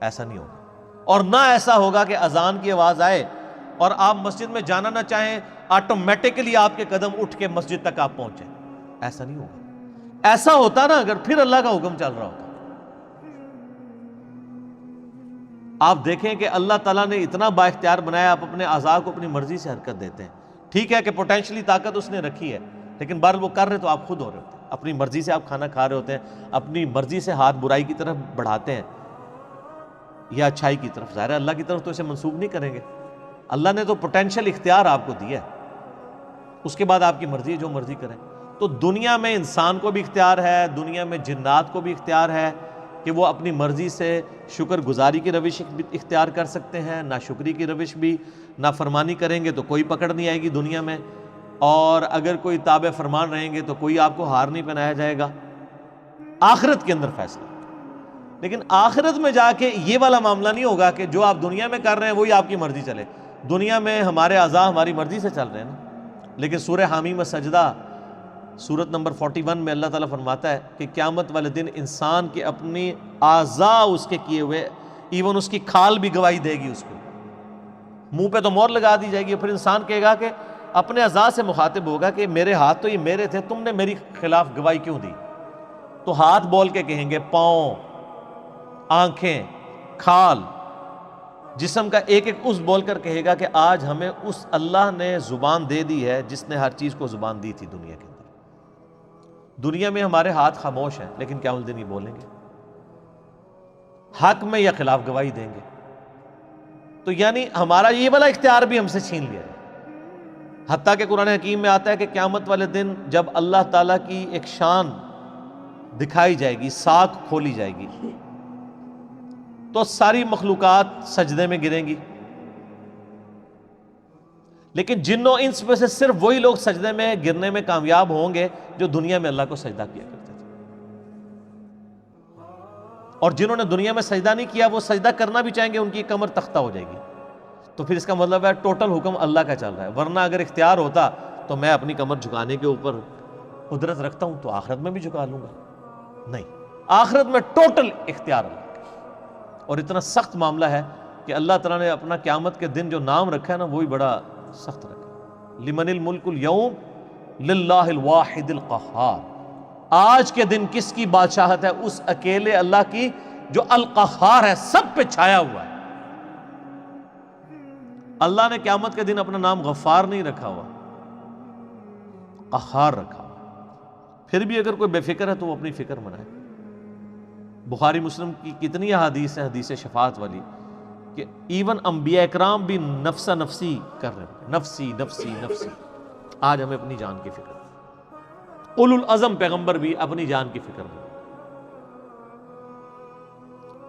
ایسا نہیں ہوگا۔ اور نہ ایسا ہوگا کہ اذان کی آواز آئے اور آپ مسجد میں جانا نہ چاہیں، آٹومیٹکلی آپ کے قدم اٹھ کے مسجد تک آپ پہنچیں، ایسا نہیں ہوگا۔ ایسا ہوتا نا اگر، پھر اللہ کا حکم چل رہا ہوتا۔ آپ دیکھیں کہ اللہ تعالیٰ نے اتنا با اختیار بنایا، آپ اپنے اعضاء کو اپنی مرضی سے حرکت دیتے ہیں۔ ٹھیک ہے کہ پوٹینشلی طاقت اس نے رکھی ہے، لیکن بہرحال وہ کر رہے تو آپ خود ہو رہے ہوتے ہیں، اپنی مرضی سے آپ کھانا کھا رہے ہوتے ہیں، اپنی مرضی سے ہاتھ برائی کی طرف بڑھاتے ہیں یا اچھائی کی طرف۔ ظاہر ہے اللہ کی طرف تو اسے منسوخ نہیں کریں گے، اللہ نے تو پوٹینشیل اختیار آپ کو دیا ہے، اس کے بعد آپ کی مرضی ہے جو مرضی کریں۔ تو دنیا میں انسان کو بھی اختیار ہے، دنیا میں جنات کو بھی اختیار ہے، کہ وہ اپنی مرضی سے شکر گزاری کی روش اختیار کر سکتے ہیں، ناشکری کی روش بھی، نافرمانی کریں گے تو کوئی پکڑ نہیں آئے گی دنیا میں، اور اگر کوئی تابع فرمان رہیں گے تو کوئی آپ کو ہار نہیں پہنایا جائے گا۔ آخرت کے اندر فیصلہ، لیکن آخرت میں جا کے یہ والا معاملہ نہیں ہوگا کہ جو آپ دنیا میں کر رہے ہیں وہی آپ کی مرضی چلے۔ دنیا میں ہمارے اعضاء ہماری مرضی سے چل رہے ہیں نا، لیکن سورہ حامیم السجدہ سورت نمبر 41 میں اللہ تعالیٰ فرماتا ہے کہ قیامت والے دن انسان کے اپنی اعضاء اس کے کیے ہوئے، ایون اس کی کھال بھی گواہی دے گی، اس کو منہ پہ تو مہر لگا دی جائے گی، پھر انسان کہے گا کہ اپنے اعضاء سے مخاطب ہوگا کہ میرے ہاتھ تو یہ میرے تھے، تم نے میری خلاف گواہی کیوں دی؟ تو ہاتھ بول کے کہیں گے، پاؤں، آنکھیں، کھال، جسم کا ایک ایک عضو بول کر کہے گا کہ آج ہمیں اس اللہ نے زبان دے دی ہے جس نے ہر چیز کو زبان دی تھی دنیا کے اندر۔ دنیا میں ہمارے ہاتھ خاموش ہیں، لیکن قیامت دن یہ بولیں گے، حق میں یا خلاف گواہی دیں گے۔ تو یعنی ہمارا یہ والا اختیار بھی ہم سے چھین لیا ہے۔ حتیٰ کہ قرآن حکیم میں آتا ہے کہ قیامت والے دن جب اللہ تعالیٰ کی ایک شان دکھائی جائے گی، ساکھ کھولی جائے گی، تو ساری مخلوقات سجدے میں گریں گی، لیکن جنوں انس میں سے صرف وہی لوگ سجدے میں گرنے میں کامیاب ہوں گے جو دنیا میں اللہ کو سجدہ کیا کرتے تھے، اور جنہوں نے دنیا میں سجدہ نہیں کیا وہ سجدہ کرنا بھی چاہیں گے، ان کی کمر تختہ ہو جائے گی۔ تو پھر اس کا مطلب ہے ٹوٹل حکم اللہ کا چل رہا ہے، ورنہ اگر اختیار ہوتا تو میں اپنی کمر جھکانے کے اوپر قدرت رکھتا ہوں تو آخرت میں بھی جھکا لوں گا، نہیں، آخرت میں ٹوٹل اختیار اللہ کا۔ اور اتنا سخت معاملہ ہے کہ اللہ تعالیٰ نے اپنا قیامت کے دن جو نام رکھا ہے نا وہی بڑا سخت رکھا، لمن الملک اليوم للہ الواحد القہار۔ آج کے دن کس کی بادشاہت ہے؟ اس اکیلے اللہ کی جو القہار ہے، سب پہ چھایا ہوا ہے۔ اللہ نے قیامت کے دن اپنا نام غفار نہیں رکھا ہوا، قہار رکھا ہوا۔ پھر بھی اگر کوئی بے فکر ہے تو وہ اپنی فکر منائے۔ بخاری مسلم کی کتنی احادیث ہیں، حدیث شفاعت والی، کہ ایون انبیاء اکرام بھی نفسا نفسی کر رہے ہیں، نفسی نفسی نفسی۔ آج ہمیں اپنی جان کی فکر ہے، اولو العزم پیغمبر بھی اپنی جان کی فکر میں۔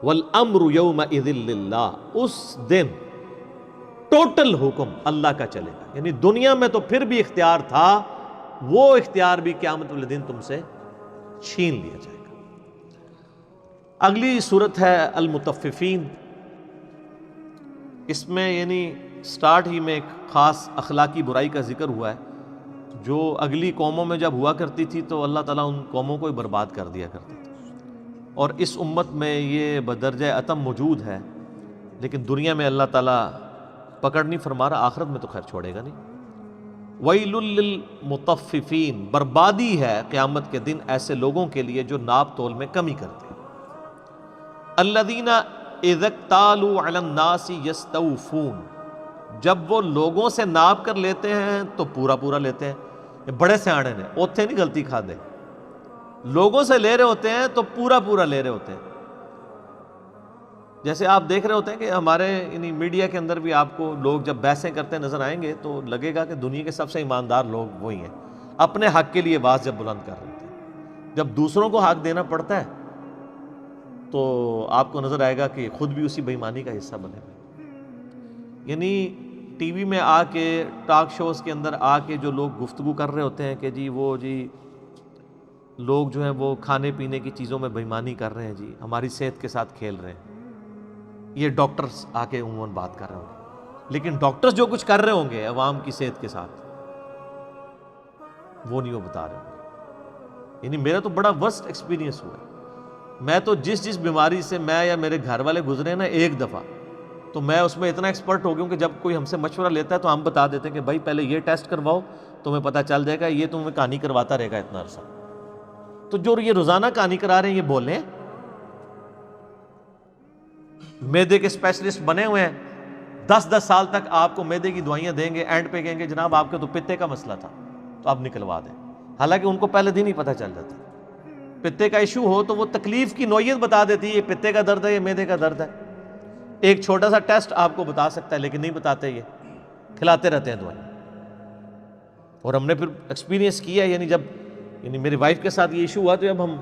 والامر یومئذ للہ، اس دن ٹوٹل حکم اللہ کا چلے گا، یعنی دنیا میں تو پھر بھی اختیار تھا، وہ اختیار بھی قیامت والے دن تم سے چھین لیا جائے گا۔ اگلی صورت ہے المطففین۔ اس میں یعنی سٹارٹ ہی میں ایک خاص اخلاقی برائی کا ذکر ہوا ہے جو اگلی قوموں میں جب ہوا کرتی تھی تو اللہ تعالیٰ ان قوموں کو ہی برباد کر دیا کرتا تھا، اور اس امت میں یہ بدرجہ عتم موجود ہے، لیکن دنیا میں اللہ تعالیٰ پکڑ نہیں فرما رہا، آخرت میں تو خیر چھوڑے گا نہیں۔ وَيْلٌ لِّلْمُطَفِّفِينَ، بربادی ہے قیامت کے دن ایسے لوگوں کے لیے جو ناپ تول میں کمی کرتے ہیں۔ الَّذِينَ اِذَا اكْتَالُوا عَلَى النَّاسِ يَسْتَوْفُونَ، جب وہ لوگوں سے ناپ کر لیتے ہیں تو پورا پورا لیتے ہیں۔ یہ بڑے سیانے نے اوتھے نہیں غلطی کھا دے، لوگوں سے لے رہے ہوتے ہیں تو پورا پورا لے رہے ہوتے ہیں۔ جیسے آپ دیکھ رہے ہوتے ہیں کہ ہمارے یعنی میڈیا کے اندر بھی آپ کو لوگ جب بحثیں کرتے نظر آئیں گے تو لگے گا کہ دنیا کے سب سے ایماندار لوگ وہی ہیں، اپنے حق کے لیے آواز جب بلند کر رہے ہیں۔ جب دوسروں کو حق دینا پڑتا ہے تو آپ کو نظر آئے گا کہ خود بھی اسی بے ایمانی کا حصہ بنے ہوئے۔ یعنی ٹی وی میں آ کے، ٹاک شوز کے اندر آ کے جو لوگ گفتگو کر رہے ہوتے ہیں کہ جی وہ جی لوگ جو ہیں وہ کھانے پینے کی چیزوں میں بے ایمانی کر رہے ہیں، جی ہماری صحت کے ساتھ کھیل رہے ہیں، یہ ڈاکٹرز آ کے عموماً بات کر رہے ہوں گے، لیکن ڈاکٹرز جو کچھ کر رہے ہوں گے عوام کی صحت کے ساتھ وہ نہیں وہ بتا رہے ہوں گے۔ یعنی میرا تو بڑا ورسٹ ایکسپیرینس ہوا ہے۔ میں تو جس بیماری سے میں یا میرے گھر والے گزرے نا ایک دفعہ، تو میں اس میں اتنا ایکسپرٹ ہو گیا ہوں کہ جب کوئی ہم سے مشورہ لیتا ہے تو ہم بتا دیتے ہیں کہ بھائی پہلے یہ ٹیسٹ کرواؤ، تمہیں پتہ چل جائے گا، یہ تمہیں کہانی کرواتا رہے گا اتنا عرصہ۔ تو جو یہ روزانہ کہانی کرا رہے ہیں یہ بولیں، میدے کے اسپیشلسٹ بنے ہوئے ہیں، 10 سال تک آپ کو میدے کی دوائیاں دیں گے، اینڈ پہ کہیں گے جناب آپ کے تو پتے کا مسئلہ تھا تو آپ نکلوا دیں، حالانکہ ان کو پہلے دن ہی پتہ چل جاتا ہے۔ پتے کا ایشو ہو تو وہ تکلیف کی نوعیت بتا دیتی ہے، یہ پتے کا درد ہے، یہ میدے کا درد ہے۔ ایک چھوٹا سا ٹیسٹ آپ کو بتا سکتا ہے لیکن نہیں بتاتے، یہ کھلاتے رہتے ہیں دوائیں۔ اور ہم نے پھر ایکسپیرینس کیا، یعنی جب میری وائف کے ساتھ یہ ایشو ہوا تو جب ہم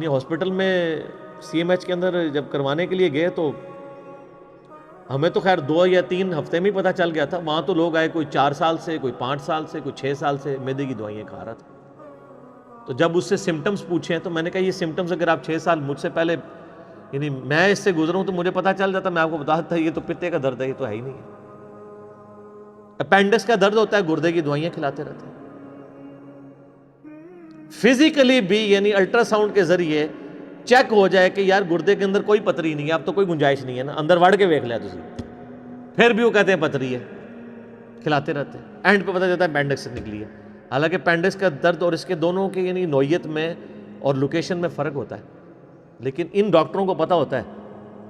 ہاسپٹل میں سی ایم ایچ کے اندر جب کروانے کے لیے گئے تو ہمیں تو خیر 2 یا 3 ہفتے میں ہی پتہ چل گیا تھا. وہاں تو لوگ آئے کوئی 4 سال سے, کوئی 5 سال سے, کوئی 6 سال سے معدے کی دوائیاں کھا رہا تھا. تو جب اس سے سمٹمز پوچھے تو میں نے کہا یہ سمٹمز اگر آپ 6 سال مجھ سے پہلے, یعنی میں اس سے گزرا ہوں تو مجھے پتہ چل جاتا, میں آپ کو بتا دیتا یہ تو پتے کا درد ہے, یہ تو ہے ہی نہیں ہے. اپینڈکس کا درد ہوتا ہے, گردے کی دوائیاں کھلاتے رہتے ہیں. فزیکلی بھی یعنی الٹرا ساؤنڈ کے ذریعے چیک ہو جائے کہ یار گردے کے اندر کوئی پتری نہیں ہے, اب تو کوئی گنجائش نہیں ہے نا, اندر وڑ کے دیکھ لیا تسی, پھر بھی وہ کہتے ہیں پتری ہے, کھلاتے رہتے ہیں. اینڈ پہ پتہ چلتا ہے اپینڈکس سے نکلی ہے. حالانکہ اپینڈکس کا درد اور اس کے دونوں کے یعنی نوعیت میں اور لوکیشن میں فرق ہوتا ہے, لیکن ان ڈاکٹروں کو پتہ ہوتا ہے,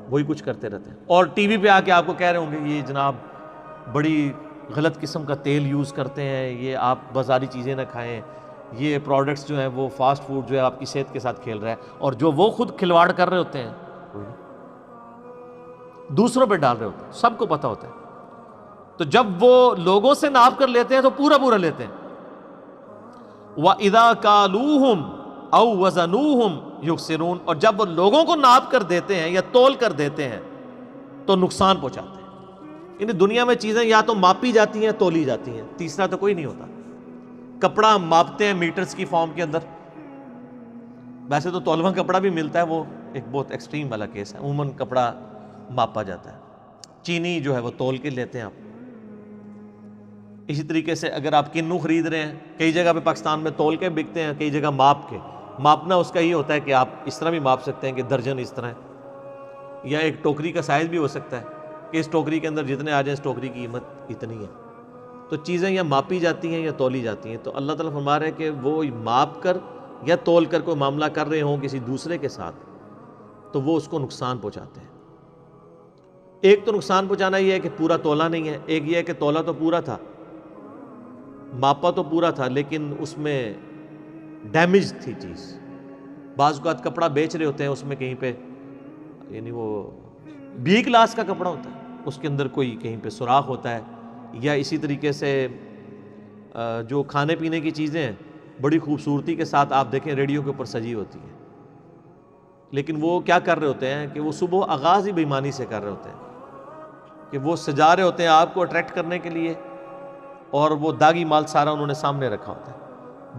وہی کچھ کرتے رہتے ہیں. اور ٹی وی پہ آ کے آپ کو کہہ رہے ہوں گے یہ جناب بڑی غلط قسم کا تیل یوز کرتے ہیں, یہ آپ بازاری چیزیں نہ کھائیں, یہ پروڈکٹس جو ہیں وہ فاسٹ فوڈ جو ہے آپ کی صحت کے ساتھ کھیل رہا ہے, اور جو وہ خود کھلواڑ کر رہے ہوتے ہیں دوسروں پہ ڈال رہے ہوتے ہیں, سب کو پتہ ہوتا ہے. تو جب وہ لوگوں سے ناپ کر لیتے ہیں تو پورا پورا لیتے ہیں. وَإِذَا كَالُوهُمْ أَوْ وَزَنُوهُمْ يُخْسِرُونَ, اور جب وہ لوگوں کو ناپ کر دیتے ہیں یا تول کر دیتے ہیں تو نقصان پہنچاتے ہیں. یعنی دنیا میں چیزیں یا تو ماپی جاتی ہیں تولی جاتی ہیں, تیسرا تو کوئی نہیں ہوتا. کپڑا ہم ماپتے ہیں میٹرز کی فارم کے اندر, ویسے تو تولواں کپڑا بھی ملتا ہے, وہ ایک بہت ایکسٹریم والا کیس ہے. عموماً کپڑا ماپا جاتا ہے, چینی جو ہے وہ تول کے لیتے ہیں آپ. اسی طریقے سے اگر آپ کنو خرید رہے ہیں, کئی جگہ پہ پاکستان میں تول کے بکتے ہیں, کئی جگہ ماپ کے. ماپنا اس کا یہ ہوتا ہے کہ آپ اس طرح بھی ماپ سکتے ہیں کہ درجن اس طرح ہے, یا ایک ٹوکری کا سائز بھی ہو سکتا ہے کہ اس ٹوکری کے اندر جتنے آ جائیں اس ٹوکری کی قیمت اتنی ہے. تو چیزیں یا ماپی جاتی ہیں یا تولی جاتی ہیں. تو اللہ تعالیٰ فرما رہے ہیں کہ وہ ماپ کر یا تول کر کوئی معاملہ کر رہے ہوں کسی دوسرے کے ساتھ تو وہ اس کو نقصان پہنچاتے ہیں. ایک تو نقصان پہنچانا یہ ہے کہ پورا تولا نہیں ہے, ایک یہ ہے کہ تولا تو پورا تھا, ماپا تو پورا تھا, لیکن اس میں ڈیمیج تھی چیز. بعض اوقات کپڑا بیچ رہے ہوتے ہیں, اس میں کہیں پہ یعنی وہ بی کلاس کا کپڑا ہوتا ہے, اس کے اندر کوئی کہیں پہ سوراخ ہوتا ہے. یا اسی طریقے سے جو کھانے پینے کی چیزیں ہیں بڑی خوبصورتی کے ساتھ آپ دیکھیں ریڈیو کے اوپر سجی ہوتی ہیں, لیکن وہ کیا کر رہے ہوتے ہیں کہ وہ صبح آغاز ہی بے ایمانی سے کر رہے ہوتے ہیں کہ وہ سجا رہے ہوتے ہیں آپ کو اٹریکٹ کرنے کے لیے, اور وہ داغی مال سارا انہوں نے سامنے رکھا ہوتا ہے.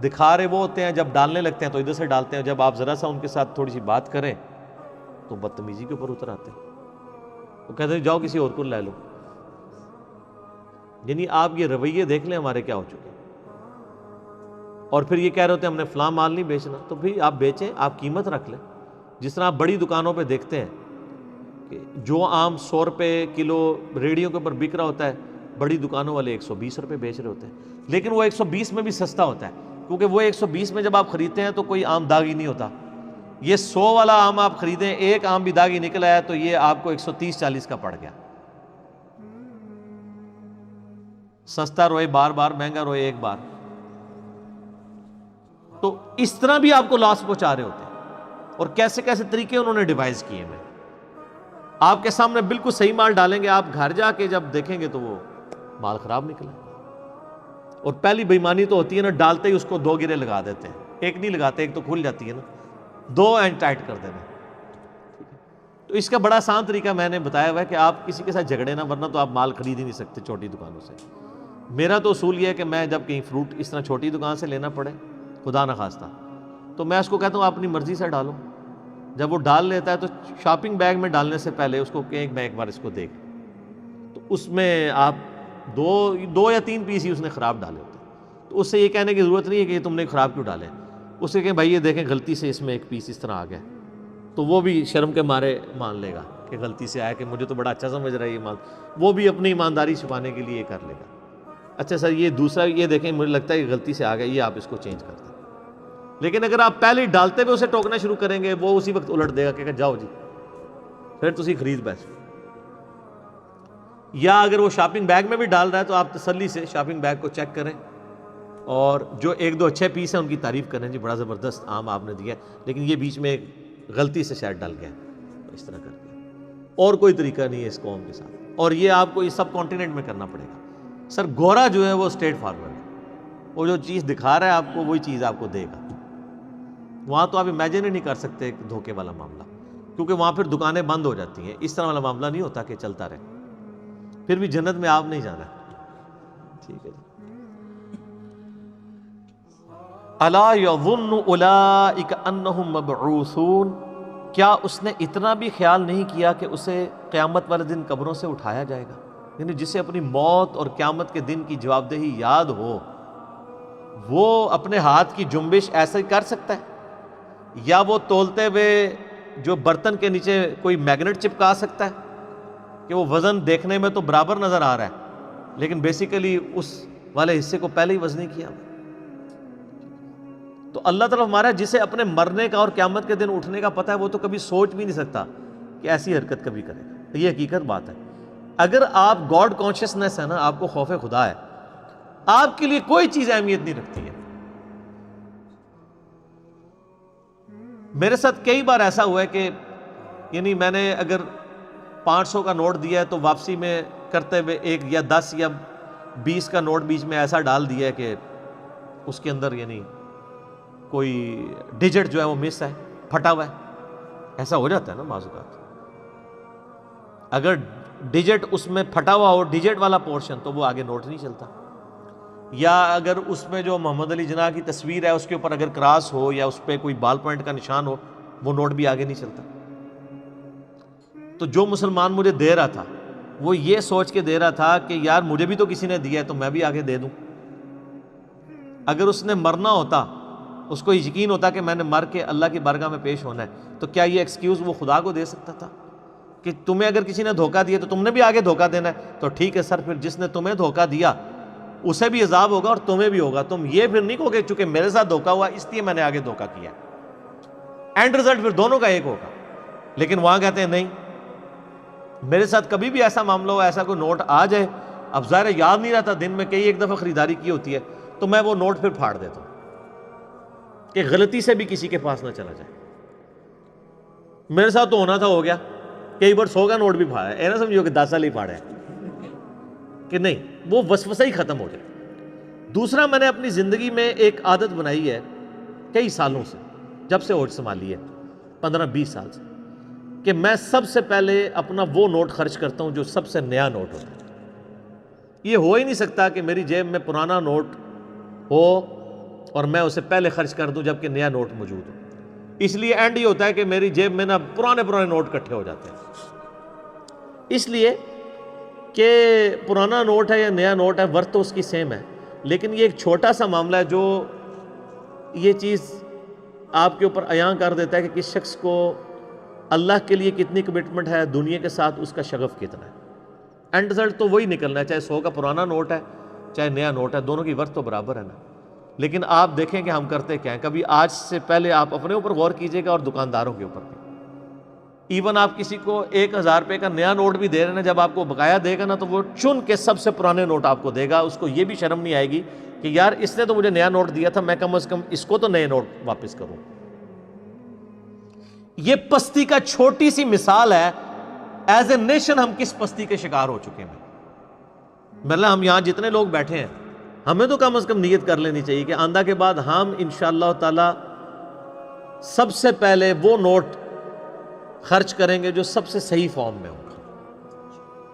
دکھا رہے وہ ہوتے ہیں, جب ڈالنے لگتے ہیں تو ادھر سے ڈالتے ہیں, جب آپ ذرا سا ان کے ساتھ تھوڑی سی بات کریں تو بدتمیزی کے اوپر اتر آتے ہیں. وہ کہتے ہیں جاؤ کسی اور کو لے لو. یعنی آپ یہ رویے دیکھ لیں ہمارے کیا ہو چکے. اور پھر یہ کہہ رہے ہوتے ہیں ہم نے فلاں مال نہیں بیچنا, تو پھر آپ بیچیں, آپ قیمت رکھ لیں. جس طرح آپ بڑی دکانوں پہ دیکھتے ہیں کہ جو آم 100 روپے کلو ریڑھیوں کے اوپر بک رہا ہوتا ہے, بڑی دکانوں والے 120 روپے بیچ رہے ہوتے ہیں, لیکن وہ 120 میں بھی سستا ہوتا ہے, کیونکہ وہ 120 میں جب آپ خریدتے ہیں تو کوئی آم داغی نہیں ہوتا. یہ 100 والا آم آپ خریدیں, ایک آم بھی داغی نکل آیا تو یہ آپ کو 130-40 کا پڑ گیا. سستا روئے بار بار, مہنگا روئے ایک بار. تو اس طرح بھی آپ کو لاس پہنچا رہے ہوتے ہیں, اور کیسے کیسے طریقے انہوں نے ڈیوائز کیے ہیں. آپ کے سامنے بالکل صحیح مال ڈالیں گے, آپ گھر جا کے جب دیکھیں گے تو وہ مال خراب نکلا. اور پہلی بے ایمانی تو ہوتی ہے نا, ڈالتے ہی اس کو 2 گرے لگا دیتے ہیں, ایک نہیں لگاتے, ایک تو کھل جاتی ہے نا, 2 اینڈ ٹائٹ کر دینا. تو اس کا بڑا آسان طریقہ میں نے بتایا ہوا ہے کہ آپ کسی کے ساتھ جھگڑے نہ, ورنہ تو آپ مال خرید ہی نہیں سکتے چھوٹی دکانوں سے. میرا تو اصول یہ ہے کہ میں جب کہیں فروٹ اس طرح چھوٹی دکان سے لینا پڑے, خدا نخواستہ, تو میں اس کو کہتا ہوں آپ اپنی مرضی سے ڈالو. جب وہ ڈال لیتا ہے تو شاپنگ بیگ میں ڈالنے سے پہلے اس کو کہیں میں ایک بار اس کو دیکھ, تو اس میں آپ 2 یا 3 پیس ہی اس نے خراب ڈالے ہوتے ہیں. تو اس سے یہ کہنے کی ضرورت نہیں ہے کہ یہ تم نے خراب کیوں ڈالے. اس سے کہیں بھائی یہ دیکھیں غلطی سے اس میں ایک پیس اس طرح آ گیا, تو وہ بھی شرم کے مارے مان لے گا کہ غلطی سے آیا, کہ مجھے تو بڑا اچھا سمجھ رہا ہے یہ مال. وہ بھی اپنی ایمانداری چھپانے کے لیے یہ کر لے گا, اچھا سر یہ دوسرا یہ دیکھیں مجھے لگتا ہے کہ غلطی سے آ گیا, یہ آپ اس کو چینج کر دیں. لیکن اگر آپ پہلے ڈالتے ہوئے اسے ٹوکنا شروع کریں گے, وہ اسی وقت الٹ دے گا کہ جاؤ جی پھر تسی خرید بیٹھو. یا اگر وہ شاپنگ بیگ میں بھی ڈال رہا ہے تو آپ تسلی سے شاپنگ بیگ کو چیک کریں, اور جو 1-2 اچھے پیس ہیں ان کی تعریف کریں, جی بڑا زبردست آم آپ نے دیا, لیکن یہ بیچ میں ایک غلطی سے شاید ڈل گیا, اس طرح کر کے. اور کوئی طریقہ نہیں ہے اس قوم کے ساتھ, اور یہ آپ کو اس سب کانٹیننٹ میں کرنا پڑے گا. سر گورا جو ہے وہ اسٹریٹ فارورڈ ہے, وہ جو چیز دکھا رہا ہے آپ کو وہی چیز آپ کو دے گا. وہاں تو آپ امیجن ہی نہیں کر سکتے دھوکے والا معاملہ. کیونکہ وہاں پھر دکانیں بند ہو جاتی ہیں. اس طرح والا معاملہ نہیں ہوتا کہ چلتا رہے. پھر بھی جنت میں آپ نہیں جانا. ٹھیک ہے جی. الا یظن اولئک انہم مبعوثون، کیا اس نے اتنا بھی خیال نہیں کیا کہ اسے قیامت والے دن قبروں سے اٹھایا جائے گا؟ یعنی جسے اپنی موت اور قیامت کے دن کی جواب دہی یاد ہو، وہ اپنے ہاتھ کی جنبش ایسے ہی کر سکتا ہے؟ یا وہ تولتے ہوئے جو برتن کے نیچے کوئی میگنیٹ چپکا سکتا ہے کہ وہ وزن دیکھنے میں تو برابر نظر آ رہا ہے لیکن بیسیکلی اس والے حصے کو پہلے ہی وزنی کیا؟ تو اللہ تعالیٰ ہمارا جسے اپنے مرنے کا اور قیامت کے دن اٹھنے کا پتہ ہے، وہ تو کبھی سوچ بھی نہیں سکتا کہ ایسی حرکت کبھی کرے گا. یہ حقیقت بات ہے. اگر آپ گاڈ کانشیسنس ہے نا، آپ کو خوف خدا ہے، آپ کے لیے کوئی چیز اہمیت نہیں رکھتی ہے. میرے ساتھ کئی بار ایسا ہوا ہے کہ یعنی میں نے اگر 500 کا نوٹ دیا ہے تو واپسی میں کرتے ہوئے 1 یا 10 یا 20 کا نوٹ بیچ میں ایسا ڈال دیا ہے کہ اس کے اندر یعنی کوئی ڈیجٹ جو ہے وہ مس ہے، پھٹا ہوا ہے. ایسا ہو جاتا ہے نا بعض اوقات. اگر ڈیجٹ اس میں پھٹا ہوا ہو، ڈیجٹ والا پورشن، تو وہ آگے نوٹ نہیں چلتا. یا اگر اس میں جو محمد علی جناح کی تصویر ہے اس کے اوپر اگر کراس ہو یا اس پہ کوئی بال پوائنٹ کا نشان ہو، وہ نوٹ بھی آگے نہیں چلتا. تو جو مسلمان مجھے دے رہا تھا وہ یہ سوچ کے دے رہا تھا کہ یار مجھے بھی تو کسی نے دیا ہے تو میں بھی آگے دے دوں. اگر اس نے مرنا ہوتا، اس کو یقین ہوتا کہ میں نے مر کے اللہ کی بارگاہ میں پیش ہونا ہے، تو کیا یہ ایکسکیوز وہ خدا کو دے سکتا تھا کہ تمہیں اگر کسی نے دھوکہ دیا تو تم نے بھی آگے دھوکہ دینا ہے؟ تو ٹھیک ہے سر، پھر جس نے تمہیں دھوکہ دیا اسے بھی عذاب ہوگا اور تمہیں بھی ہوگا. تم یہ پھر نہیں کہو کہ چونکہ میرے ساتھ دھوکہ ہوا اس لیے میں نے آگے دھوکہ کیا. اینڈ رزلٹ پھر دونوں کا ایک ہوگا. لیکن وہاں کہتے ہیں نہیں، میرے ساتھ کبھی بھی ایسا معاملہ ہو، ایسا کوئی نوٹ آ جائے، اب ظاہر یاد نہیں رہتا، دن میں کئی ایک دفعہ خریداری کی ہوتی ہے، تو میں وہ نوٹ پھر پھاڑ دیتا ہوں کہ غلطی سے بھی کسی کے پاس نہ چلا جائے. میرے ساتھ تو ہونا تھا، ہو گیا. کئی بار 100 کا نوٹ بھی پھاڑا ہے، اے نہ سمجھو کہ 10 سال ہی پھاڑے ہیں، کہ نہیں، وہ وسوسہ ہی ختم ہو جائے. دوسرا، میں نے اپنی زندگی میں ایک عادت بنائی ہے کئی سالوں سے، جب سے ہوش سنبھالی ہے 15-20 سال سے، کہ میں سب سے پہلے اپنا وہ نوٹ خرچ کرتا ہوں جو سب سے نیا نوٹ ہوتا ہے. یہ ہو ہی نہیں سکتا کہ میری جیب میں پرانا نوٹ ہو اور میں اسے پہلے خرچ کر دوں جبکہ نیا نوٹ موجود ہو. اس لیے اینڈ یہ ہوتا ہے کہ میری جیب میں نا پرانے نوٹ اکٹھے ہو جاتے ہیں. اس لیے کہ پرانا نوٹ ہے یا نیا نوٹ ہے، ورتھ تو اس کی سیم ہے، لیکن یہ ایک چھوٹا سا معاملہ ہے جو یہ چیز آپ کے اوپر عیاں کر دیتا ہے کہ کس شخص کو اللہ کے لیے کتنی کمٹمنٹ ہے، دنیا کے ساتھ اس کا شغف کتنا ہے. اینڈ رزلٹ تو وہی نکلنا ہے، چاہے 100 کا پرانا نوٹ ہے چاہے نیا نوٹ ہے، دونوں کی ورتھ تو برابر ہے نا. لیکن آپ دیکھیں کہ ہم کرتے کیا ہیں. کبھی آج سے پہلے آپ اپنے اوپر غور کیجئے گا اور دکانداروں کے اوپر بھی. ایون آپ کسی کو 1000 روپے کا نیا نوٹ بھی دے رہے ہیں، جب آپ کو بقایا دے گا نا تو وہ چن کے سب سے پرانے نوٹ آپ کو دے گا. اس کو یہ بھی شرم نہیں آئے گی کہ یار اس نے تو مجھے نیا نوٹ دیا تھا، میں کم از کم اس کو تو نئے نوٹ واپس کروں. یہ پستی کا چھوٹی سی مثال ہے. ایز اے نیشن ہم کس پستی کے شکار ہو چکے ہیں. مطلب ہم یہاں جتنے لوگ بیٹھے ہیں، ہمیں تو کم از کم نیت کر لینی چاہیے کہ آئندہ کے بعد ہم انشاءاللہ تعالی سب سے پہلے وہ نوٹ خرچ کریں گے جو سب سے صحیح فارم میں ہوگا.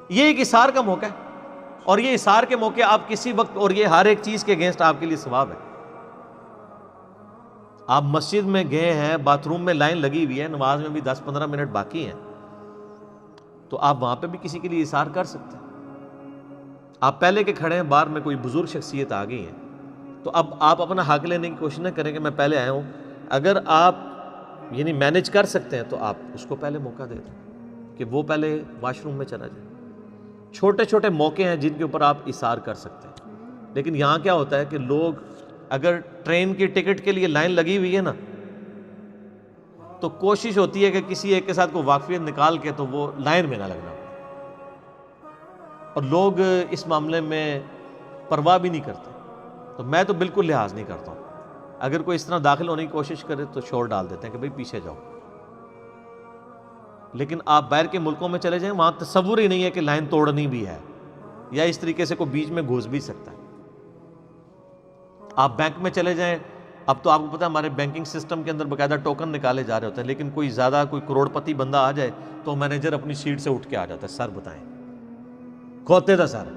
یہ ایک اثار کا موقع ہے، اور یہ اثار کے موقع آپ کسی وقت، اور یہ ہر ایک چیز کے اگینسٹ آپ کے لیے ثواب ہے. آپ مسجد میں گئے ہیں، باتھ روم میں لائن لگی ہوئی ہے، نماز میں بھی 10-15 منٹ باقی ہیں، تو آپ وہاں پہ بھی کسی کے لیے اثار کر سکتے ہیں. آپ پہلے کے کھڑے ہیں، باہر میں کوئی بزرگ شخصیت آ گئی ہے، تو اب آپ اپنا حق لینے کی کوشش نہ کریں کہ میں پہلے آیا ہوں. اگر آپ یعنی مینج کر سکتے ہیں تو آپ اس کو پہلے موقع دے دیں کہ وہ پہلے واش روم میں چلا جائے. چھوٹے چھوٹے موقع ہیں جن کے اوپر آپ اثار کر سکتے ہیں. لیکن یہاں کیا ہوتا ہے کہ لوگ اگر ٹرین کی ٹکٹ کے لیے لائن لگی ہوئی ہے نا، تو کوشش ہوتی ہے کہ کسی ایک کے ساتھ کوئی واقفیت نکال کے تو وہ لائن میں نہ لگنا. اور لوگ اس معاملے میں پرواہ بھی نہیں کرتے. تو میں تو بالکل لحاظ نہیں کرتا ہوں. اگر کوئی اس طرح داخل ہونے کی کوشش کرے تو شور ڈال دیتے ہیں کہ بھئی پیچھے جاؤ. لیکن آپ باہر کے ملکوں میں چلے جائیں، وہاں تصور ہی نہیں ہے کہ لائن توڑنی بھی ہے یا اس طریقے سے کوئی بیچ میں گھس بھی سکتا ہے. آپ بینک میں چلے جائیں، اب تو آپ کو پتہ ہے ہمارے بینکنگ سسٹم کے اندر باقاعدہ ٹوکن نکالے جا رہے ہوتے ہیں، لیکن کوئی زیادہ کوئی کروڑ پتی بندہ آ جائے تو مینیجر اپنی سیٹ سے اٹھ کے آ جاتا ہے، سر بتائیں کھوتے تھا سر.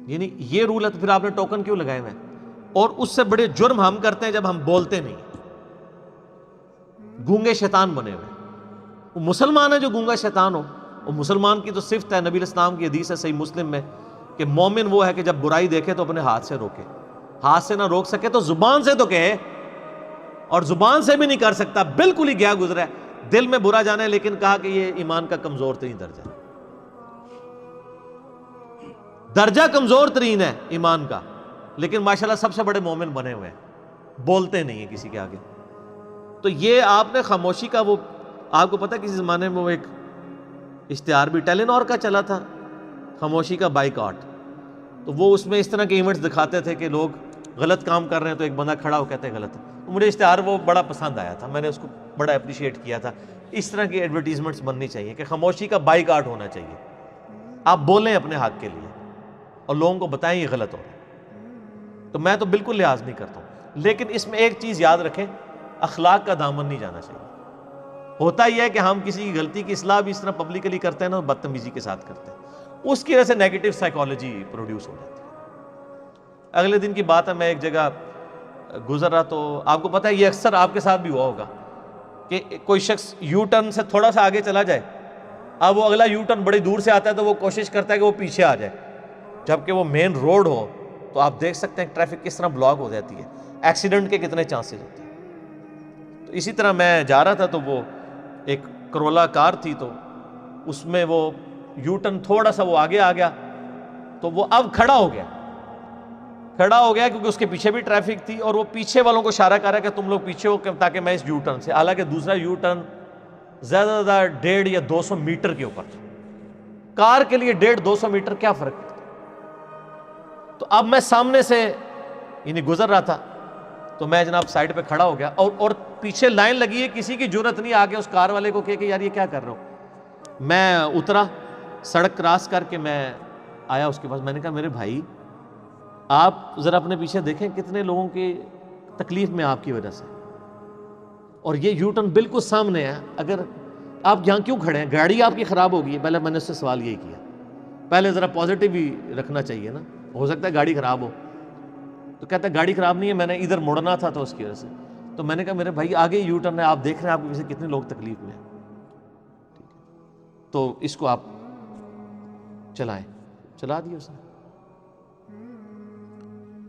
یعنی یہ رول ہے، تو پھر آپ نے ٹوکن کیوں لگائے ہوئے ہیں؟ اور اس سے بڑے جرم ہم کرتے ہیں جب ہم بولتے نہیں، گونگے شیطان بنے ہوئے. وہ مسلمان ہے جو گونگا شیطان ہو؟ وہ مسلمان کی تو صفت ہے، نبی الاسلام کی حدیث ہے صحیح مسلم میں کہ مومن وہ ہے کہ جب برائی دیکھے تو اپنے ہاتھ سے روکے، ہاتھ سے نہ روک سکے تو زبان سے تو کہے، اور زبان سے بھی نہیں کر سکتا، بالکل ہی گیا گزرا ہے، دل میں برا جانا ہے، لیکن کہا کہ یہ ایمان کا کمزور ترین درجہ ہے، درجہ کمزور ترین ہے ایمان کا، لیکن ماشاءاللہ سب سے بڑے مومن بنے ہوئے ہیں، بولتے نہیں ہیں کسی کے آگے. تو یہ آپ نے خاموشی کا، وہ آپ کو پتہ کسی زمانے میں وہ ایک اشتہار بھی ٹیلینور کا چلا تھا، خاموشی کا بائیکاٹ. تو وہ اس میں اس طرح کے ایونٹس دکھاتے تھے کہ لوگ غلط کام کر رہے ہیں تو ایک بندہ کھڑا ہو کہتے ہیں غلط ہے. تو مجھے اشتہار وہ بڑا پسند آیا تھا، میں نے اس کو بڑا اپریشیٹ کیا تھا. اس طرح کی ایڈورٹیزمنٹس بننی چاہیے کہ خاموشی کا بائیکاٹ ہونا چاہیے، آپ بولیں اپنے حق کے لیے اور لوگوں کو بتائیں یہ غلط ہو رہا ہے. تو میں تو بالکل لحاظ نہیں کرتا ہوں، لیکن اس میں ایک چیز یاد رکھیں، اخلاق کا دامن نہیں جانا چاہیے. ہوتا ہی ہے کہ ہم کسی کی غلطی کی اصلاح بھی اس طرح پبلکلی کرتے ہیں نا، بدتمیزی کے ساتھ کرتے ہیں، اس کی وجہ سے نیگیٹو سائیکالوجی پروڈیوس ہو جاتی ہے. اگلے دن کی بات ہے، میں ایک جگہ گزر رہا، تو آپ کو پتہ ہے یہ اکثر آپ کے ساتھ بھی ہوا ہوگا کہ کوئی شخص یو ٹرن سے تھوڑا سا آگے چلا جائے، اب وہ اگلا یو ٹرن بڑی دور سے آتا ہے تو وہ کوشش کرتا ہے کہ وہ پیچھے آ جائے، جبکہ وہ مین روڈ ہو تو آپ دیکھ سکتے ہیں ٹریفک کس طرح بلاک ہو جاتی ہے، ایکسیڈنٹ کے کتنے چانسز ہوتے ہیں. تو اسی طرح میں جا رہا تھا تو وہ ایک کرولا کار تھی، تو اس میں وہ یو ٹرن تھوڑا سا وہ آگے آ گیا، تو وہ اب کھڑا ہو گیا کیونکہ اس کے پیچھے بھی ٹریفک تھی، اور وہ پیچھے والوں کو اشارہ کر رہا ہے کہ تم لوگ پیچھے ہو تاکہ میں اس یو ٹرن سے، حالانکہ دوسرا یو ٹرن زیادہ سے زیادہ 150 یا 200 میٹر کے اوپر تھا. کار کے لیے 150-200 میٹر کیا فرق پڑتا. تو اب میں سامنے سے یعنی گزر رہا تھا، تو میں جناب سائڈ پہ کھڑا ہو گیا، اور پیچھے لائن لگی ہے، کسی کی جرت نہیں آگے اس کار والے کو کہ یار یہ کیا کر رہا ہو. میں اترا، سڑک کراس کر کے میں آیا اس کے پاس، میں نے کہا میرے بھائی آپ ذرا اپنے پیچھے دیکھیں کتنے لوگوں کی تکلیف میں آپ کی وجہ سے، اور یہ یو ٹرن بالکل سامنے ہے، اگر آپ یہاں کیوں کھڑے ہیں، گاڑی آپ کی خراب ہو گئی ہے. پہلے میں نے اس سے سوال یہی کیا، پہلے ذرا پازیٹیو ہی رکھنا چاہیے نا، ہو سکتا ہے گاڑی خراب ہو. تو کہتا ہے گاڑی خراب نہیں ہے، میں نے ادھر مڑنا تھا تو اس کی وجہ سے. تو میں نے کہا میرے بھائی آگے یو ٹرن ہے، آپ دیکھ رہے ہیں آپ کے پیچھے کتنے لوگ تکلیف میں ہیں، تو اس کو آپ چلائیں. چلا دیا اس نے،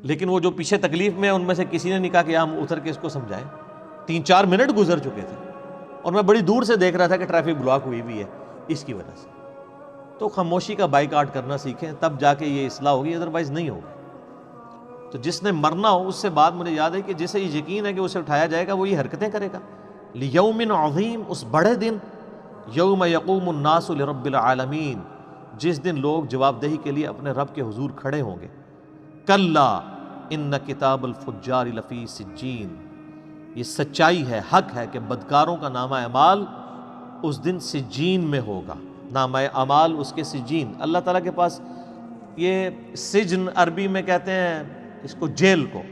لیکن وہ جو پیچھے تکلیف میں ان میں سے کسی نے نہیں کہا کہ ہم اتر کے اس کو سمجھائیں. 3-4 منٹ گزر چکے تھے اور میں بڑی دور سے دیکھ رہا تھا کہ ٹریفک بلاک ہوئی بھی ہے اس کی وجہ سے. تو خاموشی کا بائیکاٹ کرنا سیکھیں، تب جا کے یہ اصلاح ہوگی، ادروائز نہیں ہوگی. تو جس نے مرنا ہو، اس سے بات مجھے یاد ہے کہ جسے یہ یقین ہے کہ اسے اٹھایا جائے گا وہ یہ حرکتیں کرے گا. لیوم عظیم، اس بڑے دن، یوم یقوم الناس لرب العالمین، جس دن لوگ جواب دہی کے لیے اپنے رب کے حضور کھڑے ہوں گے. کلا ان کتاب الفجار لفی سجین، یہ سچائی ہے، حق ہے کہ بدکاروں کا نامہ اعمال اس دن سجین میں ہوگا. نامہ اعمال اس کے سجین، اللہ تعالیٰ کے پاس. یہ سجن عربی میں کہتے ہیں اس کو جیل کو،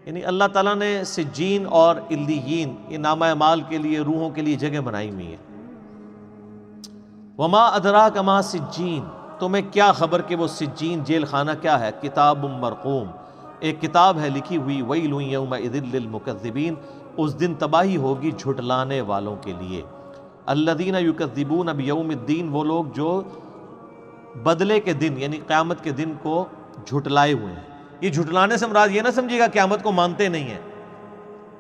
یعنی اللہ تعالیٰ نے سجین اور علیین یہ نامہ اعمال کے لیے، روحوں کے لیے جگہ بنائی ہوئی ہے. وما ادراک ما سجین، تمہیں کیا خبر کہ وہ سجین جیل خانہ کیا ہے. کتاب مرقوم، ایک کتاب ہے لکھی ہوئی. ویل یومئذ للمکذبین، اس دن تباہی ہوگی جھٹلانے والوں کے لیے. الذین یکذبون بیوم الدین، وہ لوگ جو بدلے کے دن یعنی قیامت کے دن کو جھٹلائے ہوئے ہیں. یہ جھٹلانے سے مراد یہ نہ سمجھے گا قیامت کو مانتے نہیں ہیں،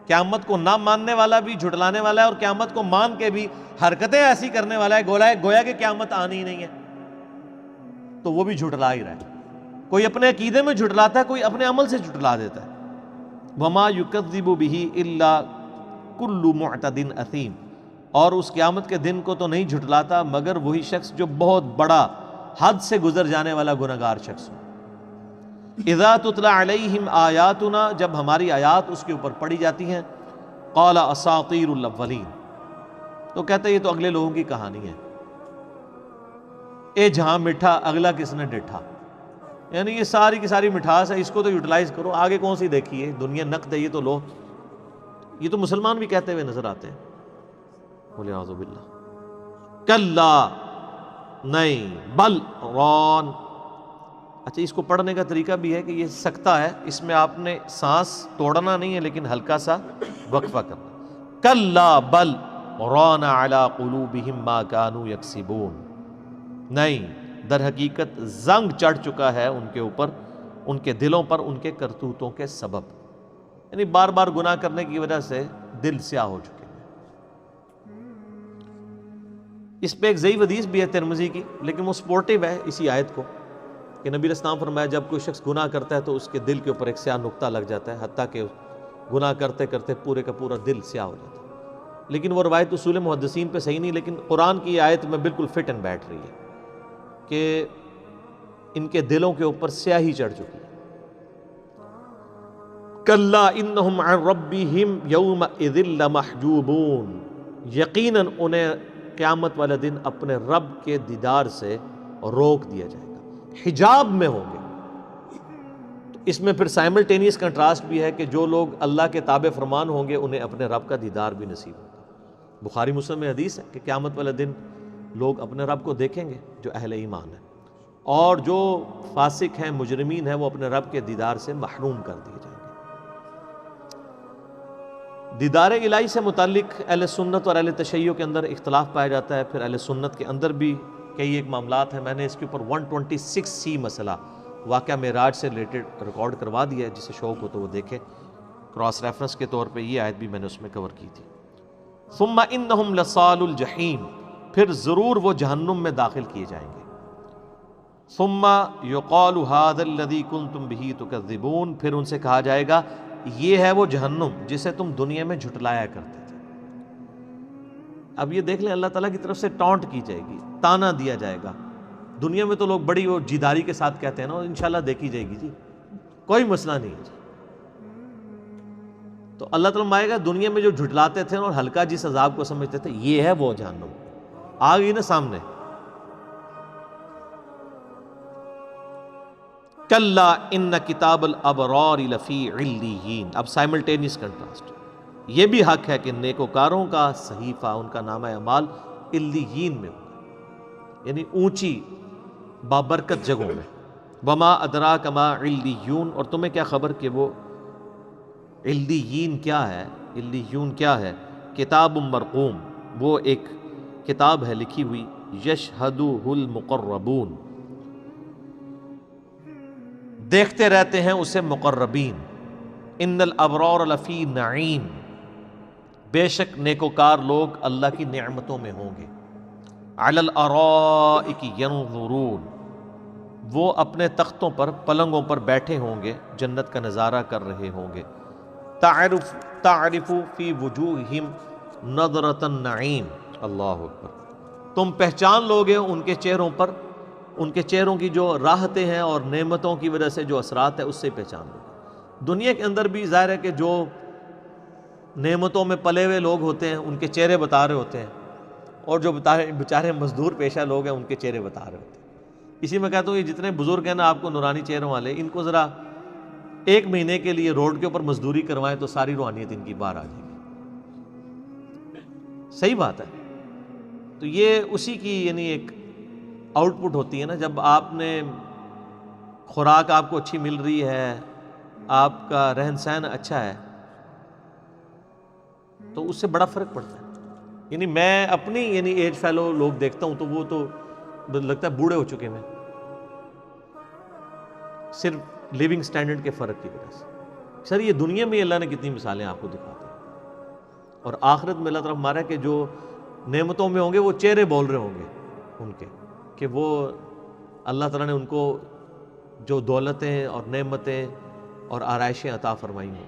قیامت کو نہ ماننے والا بھی جھٹلانے والا ہے، اور قیامت کو مان کے بھی حرکتیں ایسی کرنے والا ہے گویا کہ قیامت آنی ہی نہیں ہے، تو وہ بھی جھٹلا ہی رہا ہے. کوئی اپنے عقیدے میں جھٹلاتا ہے، کوئی اپنے عمل سے جھٹلا دیتا ہے. وما یکذب بہ الا کل معتد اثیم، اور اس قیامت کے دن کو تو نہیں جھٹلاتا مگر وہی شخص جو بہت بڑا حد سے گزر جانے والا گنہگار شخص ہو. اذا تتلی علیہم آیاتنا، جب ہماری آیات اس کے اوپر پڑھی جاتی ہیں. قال اساطیر الاولین، تو کہتے ہیں یہ تو اگلے لوگوں کی کہانی ہے. اے جہاں مٹھا اگلا کس نے ڈٹھا. یعنی یہ ساری کی ساری مٹھاس ہے، اس کو تو یوٹیلائز کرو، آگے کون سی دیکھی ہے، دنیا نقد ہے یہ تو لو. یہ تو مسلمان بھی کہتے ہوئے نظر آتے ہیں. بولے اعوذ باللہ. کلا، نہیں، بل، ران. اچھا، اس کو پڑھنے کا طریقہ بھی ہے کہ یہ سکتا ہے، اس میں آپ نے سانس توڑنا نہیں ہے لیکن ہلکا سا وقفہ کرنا. کلا بل ران علی قلوبہم ما کانوا یکسبون. نہیں، در حقیقت زنگ چڑھ چکا ہے ان کے اوپر، ان کے دلوں پر، ان کے کرتوتوں کے سبب. یعنی بار بار گناہ کرنے کی وجہ سے دل سیاہ ہو چکے ہیں. اس پہ ایک ضعیف حدیث بھی ہے ترمذی کی، لیکن وہ سپورٹیو ہے اسی آیت کو، کہ نبی علیہ السلام فرمایا جب کوئی شخص گناہ کرتا ہے تو اس کے دل کے اوپر ایک سیاہ نقطہ لگ جاتا ہے، حتیٰ کہ گناہ کرتے کرتے پورے کا پورا دل سیاہ ہو جاتا ہے. لیکن وہ روایت اصول محدثین پہ صحیح نہیں، لیکن قرآن کی آیت میں بالکل فٹ اینڈ بیٹھ رہی ہے کہ ان کے دلوں کے اوپر سیاہی چڑھ چکی ہے. کلا انہم عن ربہم یومئذ لمحجوبون. یقیناً انہیں قیامت والے دن اپنے رب کے دیدار سے روک دیا جائے گا، حجاب میں ہوں گے. تو اس میں پھر سائملٹینیس کنٹراسٹ بھی ہے کہ جو لوگ اللہ کے تابع فرمان ہوں گے انہیں اپنے رب کا دیدار بھی نصیب ہوگا. بخاری مسلم میں حدیث ہے کہ قیامت والے دن لوگ اپنے رب کو دیکھیں گے جو اہل ایمان ہیں، اور جو فاسق ہیں، مجرمین ہیں، وہ اپنے رب کے دیدار سے محروم کر دیے جائیں گے. دیدار الہی سے متعلق اہل سنت اور اہل تشیع کے اندر اختلاف پایا جاتا ہے. پھر اہل سنت کے اندر بھی کئی ایک معاملات ہیں. میں نے اس کے اوپر 126C مسئلہ واقعہ معراج سے ریلیٹڈ ریکارڈ کروا دیا ہے، جسے شوق ہو تو وہ دیکھے. کراس ریفرنس کے طور پہ یہ آیت بھی میں نے اس میں کور کی تھی. ثم انہم لصال الجحیم. پھر ضرور وہ جہنم میں داخل کیے جائیں گے. ثم یقال ھذا الذی کنتم بہ تکذبون. پھر ان سے کہا جائے گا یہ ہے وہ جہنم جسے تم دنیا میں جھٹلایا کرتے تھے. اب یہ دیکھ لیں، اللہ تعالیٰ کی طرف سے ٹانٹ کی جائے گی، تانا دیا جائے گا. دنیا میں تو لوگ بڑی وہ جیداری کے ساتھ کہتے ہیں نا انشاءاللہ دیکھی جائے گی جی، کوئی مسئلہ نہیں ہے جی. تو اللہ تعالیٰ آئے گا دنیا میں جو جھٹلاتے تھے اور ہلکا جس عذاب کو سمجھتے تھے، یہ ہے وہ جہنم. آ گئی نا سامنے. کلا ان کتاب الابرار لفی علیین. اب سائملٹینیس کنٹراسٹ. یہ بھی حق ہے کہ نیکوکاروں کا صحیفہ، ان کا نامہ اعمال علیین میں ہوگا، یعنی اونچی بابرکت جگہوں میں. وما ادراک ما علیون. اور تمہیں کیا خبر کہ وہ علیین کیا ہے. علیون کیا ہے؟ کتاب مرقوم. وہ ایک کتاب ہے لکھی ہوئی، یشہدہ المقربون. دیکھتے رہتے ہیں اسے مقربین. ان الابرار لفی نعیم. بے شک نیکوکار لوگ اللہ کی نعمتوں میں ہوں گے. علی الارائک ینظرون. وہ اپنے تختوں پر، پلنگوں پر بیٹھے ہوں گے، جنت کا نظارہ کر رہے ہوں گے. تعرف فی وجوہہم نظرۃ النعیم. اللہ اکبر. تم پہچان لوگے ان کے چہروں پر، ان کے چہروں کی جو راحتیں ہیں اور نعمتوں کی وجہ سے جو اثرات ہیں اس سے پہچان لوگے. دنیا کے اندر بھی ظاہر ہے کہ جو نعمتوں میں پلے ہوئے لوگ ہوتے ہیں ان کے چہرے بتا رہے ہوتے ہیں، اور جو بیچارے مزدور پیشہ لوگ ہیں ان کے چہرے بتا رہے ہوتے ہیں. اسی میں کہتا ہوں یہ جتنے بزرگ ہیں نا آپ کو نورانی چہروں والے، ان کو ذرا ایک مہینے کے لیے روڈ کے اوپر مزدوری کروائیں تو ساری روحانیت ان کی باہر آ جائے گی. صحیح بات ہے. تو یہ اسی کی یعنی ایک آؤٹ پٹ ہوتی ہے نا. جب آپ نے خوراک آپ کو اچھی مل رہی ہے، آپ کا رہن سہن اچھا ہے، تو اس سے بڑا فرق پڑتا ہے. یعنی میں اپنی ایج فیلو لوگ دیکھتا ہوں تو وہ تو لگتا ہے بوڑھے ہو چکے ہیں، صرف لیونگ سٹینڈرڈ کے فرق کی وجہ سے. سر یہ دنیا میں اللہ نے کتنی مثالیں آپ کو دکھاتے ہیں، اور آخرت میں اللہ تعالیٰ ہمارا کہ جو نعمتوں میں ہوں گے وہ چہرے بول رہے ہوں گے ان کے، کہ وہ اللہ تعالیٰ نے ان کو جو دولتیں اور نعمتیں اور آرائشیں عطا فرمائی ہیں.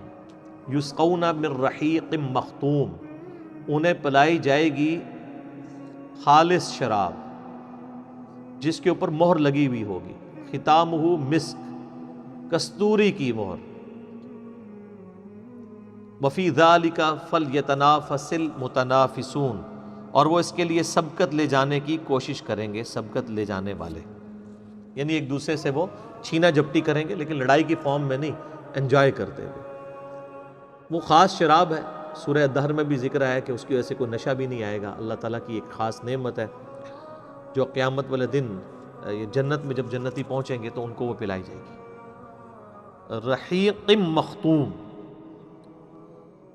یسقون من رحیق مختوم. انہیں پلائی جائے گی خالص شراب جس کے اوپر مہر لگی ہوئی ہوگی. ختامہ مسک. کستوری کی مہر. وفی ذالک فلیتنافس المتنافسون. اور وہ اس کے لیے سبقت لے جانے کی کوشش کریں گے، سبقت لے جانے والے. یعنی ایک دوسرے سے وہ چھینا جھپٹی کریں گے لیکن لڑائی کی فارم میں نہیں، انجوائے کرتے ہوئے۔ وہ خاص شراب ہے، سورہ دہر میں بھی ذکر ہے کہ اس کی وجہ سے کوئی نشہ بھی نہیں آئے گا، اللہ تعالیٰ کی ایک خاص نعمت ہے جو قیامت والے دن یہ جنت میں جب جنتی پہنچیں گے تو ان کو وہ پلائی جائے گی۔ رحیق مختوم،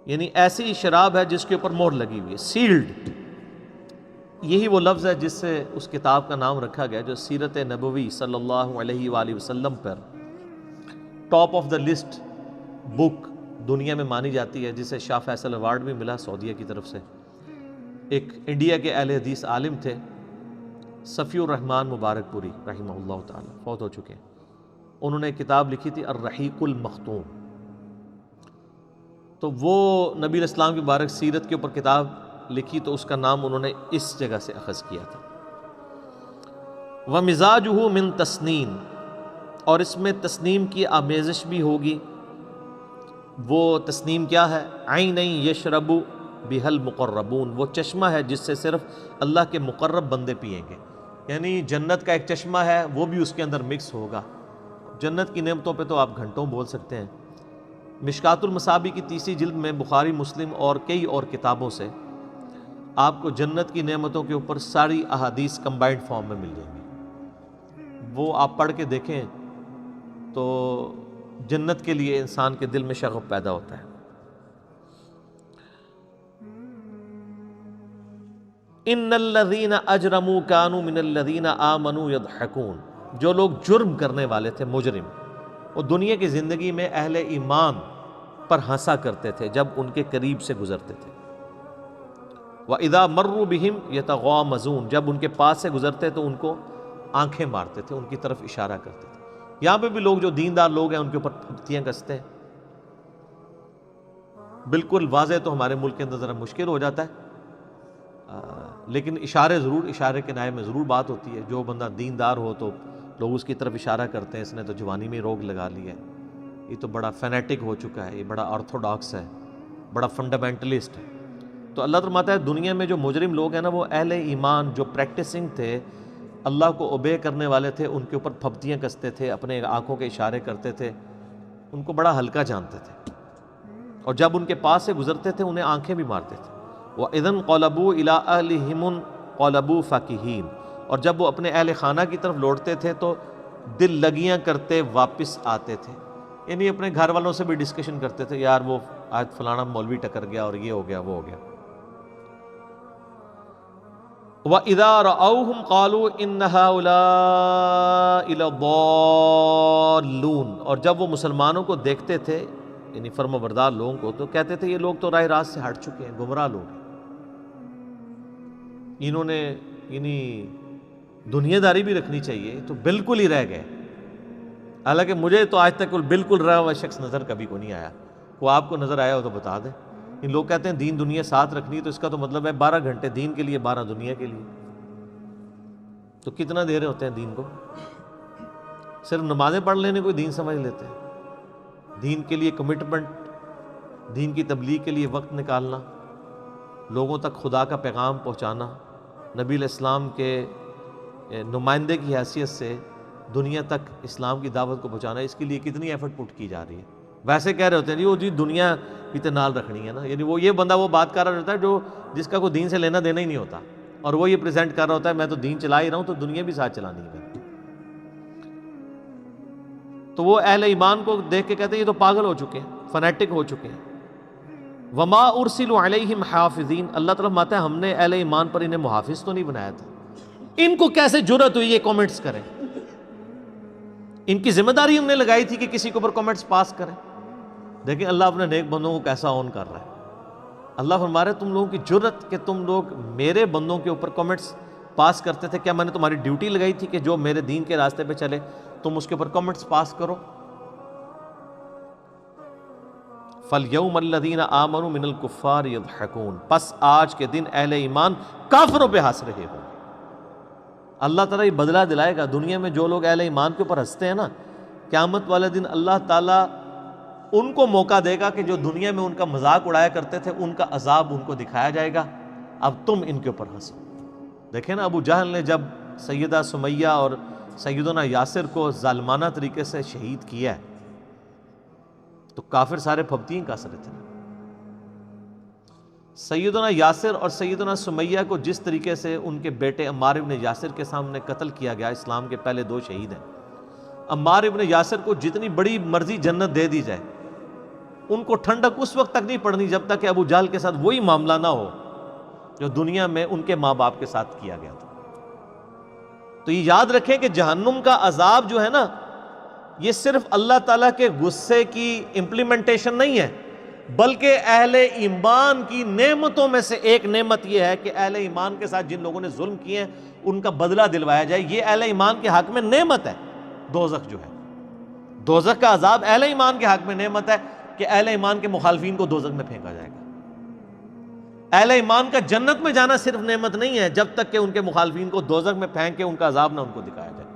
یعنی ایسی شراب ہے جس کے اوپر مہر لگی ہوئی ہے، سیلڈ۔ یہی وہ لفظ ہے جس سے اس کتاب کا نام رکھا گیا جو سیرت نبوی صلی اللہ علیہ وآلہ وسلم پر ٹاپ آف دا لسٹ بک دنیا میں مانی جاتی ہے، جسے شاہ فیصل ایوارڈ بھی ملا سعودیہ کی طرف سے۔ ایک انڈیا کے اہل حدیث عالم تھے صفی الرحمن مبارک پوری رحمہ اللہ تعالی، فوت ہو چکے ہیں۔ انہوں نے کتاب لکھی تھی الرحیق المختوم، تو وہ نبی علیہ السلام کی مبارک سیرت کے اوپر کتاب لکھی تو اس کا نام انہوں نے اس جگہ سے اخذ کیا تھا۔ وَمِزَاجُهُ مِن تسنیم، اور اس میں تسنیم کی آمیزش بھی ہوگی۔ وہ تسنیم کیا ہے؟ عَيْنًا يَشْرَبُ بِهَا الْمُقَرَّبُونَ، وہ چشمہ ہے جس سے صرف اللہ کے مقرب بندے پئیں گے، یعنی جنت کا ایک چشمہ ہے وہ بھی اس کے اندر مکس ہوگا۔ جنت کی نعمتوں پہ تو آپ گھنٹوں بول سکتے ہیں۔ مشکات المصابیح کی تیسری جلد میں بخاری مسلم اور کئی اور کتابوں سے آپ کو جنت کی نعمتوں کے اوپر ساری احادیث کمبائنڈ فارم میں مل جائیں گی، وہ آپ پڑھ کے دیکھیں تو جنت کے لیے انسان کے دل میں شغف پیدا ہوتا ہے۔ ان الذین اجرموا کانوا من الذین آمنوا یضحکون، جو لوگ جرم کرنے والے تھے، مجرم، وہ دنیا کی زندگی میں اہل ایمان پر ہنسا کرتے تھے جب ان کے قریب سے گزرتے تھے۔ وَإِذَا مَرُّوا بِهِمْ يَتَغَامَزُونَ، جب ان کے پاس سے گزرتے تو ان کو آنکھیں مارتے تھے، ان کی طرف اشارہ کرتے تھے۔ یہاں پہ بھی لوگ جو دیندار لوگ ہیں ان کے اوپر پھپتیاں کستے ہیں۔ بالکل واضح تو ہمارے ملک کے اندر ذرا مشکل ہو جاتا ہے، لیکن اشارے کے نائے میں ضرور بات ہوتی ہے۔ جو بندہ دیندار ہو تو لوگ اس کی طرف اشارہ کرتے ہیں، اس نے تو جوانی میں روگ لگا لیا ہے، یہ تو بڑا فینیٹک ہو چکا ہے، یہ بڑا آرتھوڈاکس ہے، بڑا فنڈامنٹلسٹ ہے۔ تو اللہ فرماتا ہے دنیا میں جو مجرم لوگ ہیں نا، وہ اہل ایمان جو پریکٹسنگ تھے، اللہ کو اوبے کرنے والے تھے، ان کے اوپر پھپتیاں کستے تھے، اپنے آنکھوں کے اشارے کرتے تھے، ان کو بڑا ہلکا جانتے تھے، اور جب ان کے پاس سے گزرتے تھے انہیں آنکھیں بھی مارتے تھے۔ وَإِذَا انْقَلَبُوا إِلَىٰ أَهْلِهِمُ انْقَلَبُوا فَكِهِينَ، اور جب وہ اپنے اہل خانہ کی طرف لوٹتے تھے تو دل لگیاں کرتے واپس آتے تھے، یعنی اپنے گھر والوں سے بھی ڈسکشن کرتے تھے، یار وہ آج فلانا مولوی ٹکر گیا اور یہ ہو گیا وہ ہو گیا۔ وَإِذَا رَأَوْهُمْ قَالُوا إِنَّ هَٰؤُلَاءِ لَضَالُّونَ، اور جب وہ مسلمانوں کو دیکھتے تھے یعنی فرمانبردار لوگوں کو تو کہتے تھے یہ لوگ تو راہ راست سے ہٹ چکے ہیں، گمراہ لوگ ہیں، انہوں نے یعنی دنیا داری بھی رکھنی چاہیے تو بالکل ہی رہ گئے۔ حالانکہ مجھے تو آج تک بالکل رہا ہوا شخص نظر کبھی کو نہیں آیا، وہ آپ کو نظر آیا ہو تو بتا دیں۔ ان لوگ کہتے ہیں دین دنیا ساتھ رکھنی، تو اس کا تو مطلب ہے 12 گھنٹے دین کے لیے 12 دنیا کے لیے، تو کتنا دے رہے ہوتے ہیں دین کو؟ صرف نمازیں پڑھ لینے کو دین سمجھ لیتے ہیں؟ دین کے لیے کمٹمنٹ، دین کی تبلیغ کے لیے وقت نکالنا، لوگوں تک خدا کا پیغام پہنچانا، نبی علیہ السلام کے نمائندے کی حیثیت سے دنیا تک اسلام کی دعوت کو پہنچانا، اس کے لیے کتنی ایفرٹ پٹ کی جا رہی ہے۔ ویسے کہہ رہے ہوتے ہیں جی دنیا بھی تو نال رکھنی ہے نا، یعنی وہ یہ بندہ وہ بات کر رہا ہوتا ہے جس کا کوئی دین سے لینا دینا ہی نہیں ہوتا، اور وہ یہ پریزنٹ کر رہا ہوتا ہے میں تو دین چلا ہی رہا ہوں تو دنیا بھی ساتھ چلانی ہے۔ تو وہ اہل ایمان کو دیکھ کے کہتے ہیں یہ تو پاگل ہو چکے ہیں، فنیٹک ہو چکے ہیں۔ وما ارسلوا علیہم حافظین، اللہ تعالیٰ فرماتا ہے ہم نے اہل ایمان پر انہیں محافظ تو نہیں بنایا تھا۔ ان کو کیسے جرأت ہوئی یہ کامنٹس کریں؟ ان کی ذمہ داری ہم نے لگائی تھی کہ کسی کے اوپر کامنٹس پاس کریں۔ دیکھیں اللہ اپنے نیک بندوں کو کیسا آن کر رہا ہے۔ اللہ فرما رہے تم لوگوں کی جرأت کہ تم لوگ میرے بندوں کے اوپر کامنٹس پاس کرتے تھے، کیا میں نے تمہاری ڈیوٹی لگائی تھی کہ جو میرے دین کے راستے پہ چلے تم اس کے اوپر کامنٹس پاس کرو؟ فَالْيَوْمَ الَّذِينَ آمَنُوا مِنَ الْكُفَّارِ يَضْحَكُونَ، پس آج کے دن اہل ایمان کافروں پہ ہنس رہے ہوں۔ اللہ تعالیٰ یہ بدلہ دلائے گا۔ دنیا میں جو لوگ اہل ایمان کے اوپر ہنستے ہیں نا، قیامت والے دن اللہ تعالیٰ ان کو موقع دے گا کہ جو دنیا میں ان کا مذاق اڑایا کرتے تھے ان کا عذاب ان کو دکھایا جائے گا، اب تم ان کے اوپر ہنسو۔ دیکھیں نا ابو جہل نے جب سیدہ سمیہ اور سیدنا یاسر کو ظالمانہ طریقے سے شہید کیا ہے تو کافر سارے پھپتیں کس رہے تھے. سیدنا یاسر اور سیدنا سمیہ کو جس طریقے سے ان کے بیٹے عمار ابن یاسر کے سامنے قتل کیا گیا، اسلام کے پہلے 2 شہید ہیں. عمار ابن یاسر کو جتنی بڑی مرضی جنت دے دی جائے، ان کو ٹھنڈک اس وقت تک نہیں پڑنی جب تک کہ ابو جہل کے ساتھ وہی معاملہ نہ ہو جو دنیا میں ان کے ماں باپ کے ساتھ کیا گیا تھا. تو یہ یاد رکھیں کہ جہنم کا عذاب جو ہے نا، یہ صرف اللہ تعالیٰ کے غصے کی امپلیمنٹیشن نہیں ہے، بلکہ اہل ایمان کی نعمتوں میں سے ایک نعمت یہ ہے کہ اہل ایمان کے ساتھ جن لوگوں نے ظلم کیے ہیں ان کا بدلہ دلوایا جائے. یہ اہل ایمان کے حق میں نعمت ہے. دوزخ جو ہے، دوزخ کا عذاب اہل ایمان کے حق میں نعمت ہے کہ اہل ایمان کے مخالفین کو دوزخ میں پھینکا جائے گا. اہل ایمان کا جنت میں جانا صرف نعمت نہیں ہے جب تک کہ ان کے مخالفین کو دوزخ میں پھینک کے ان کا عذاب نہ ان کو دکھایا جائے.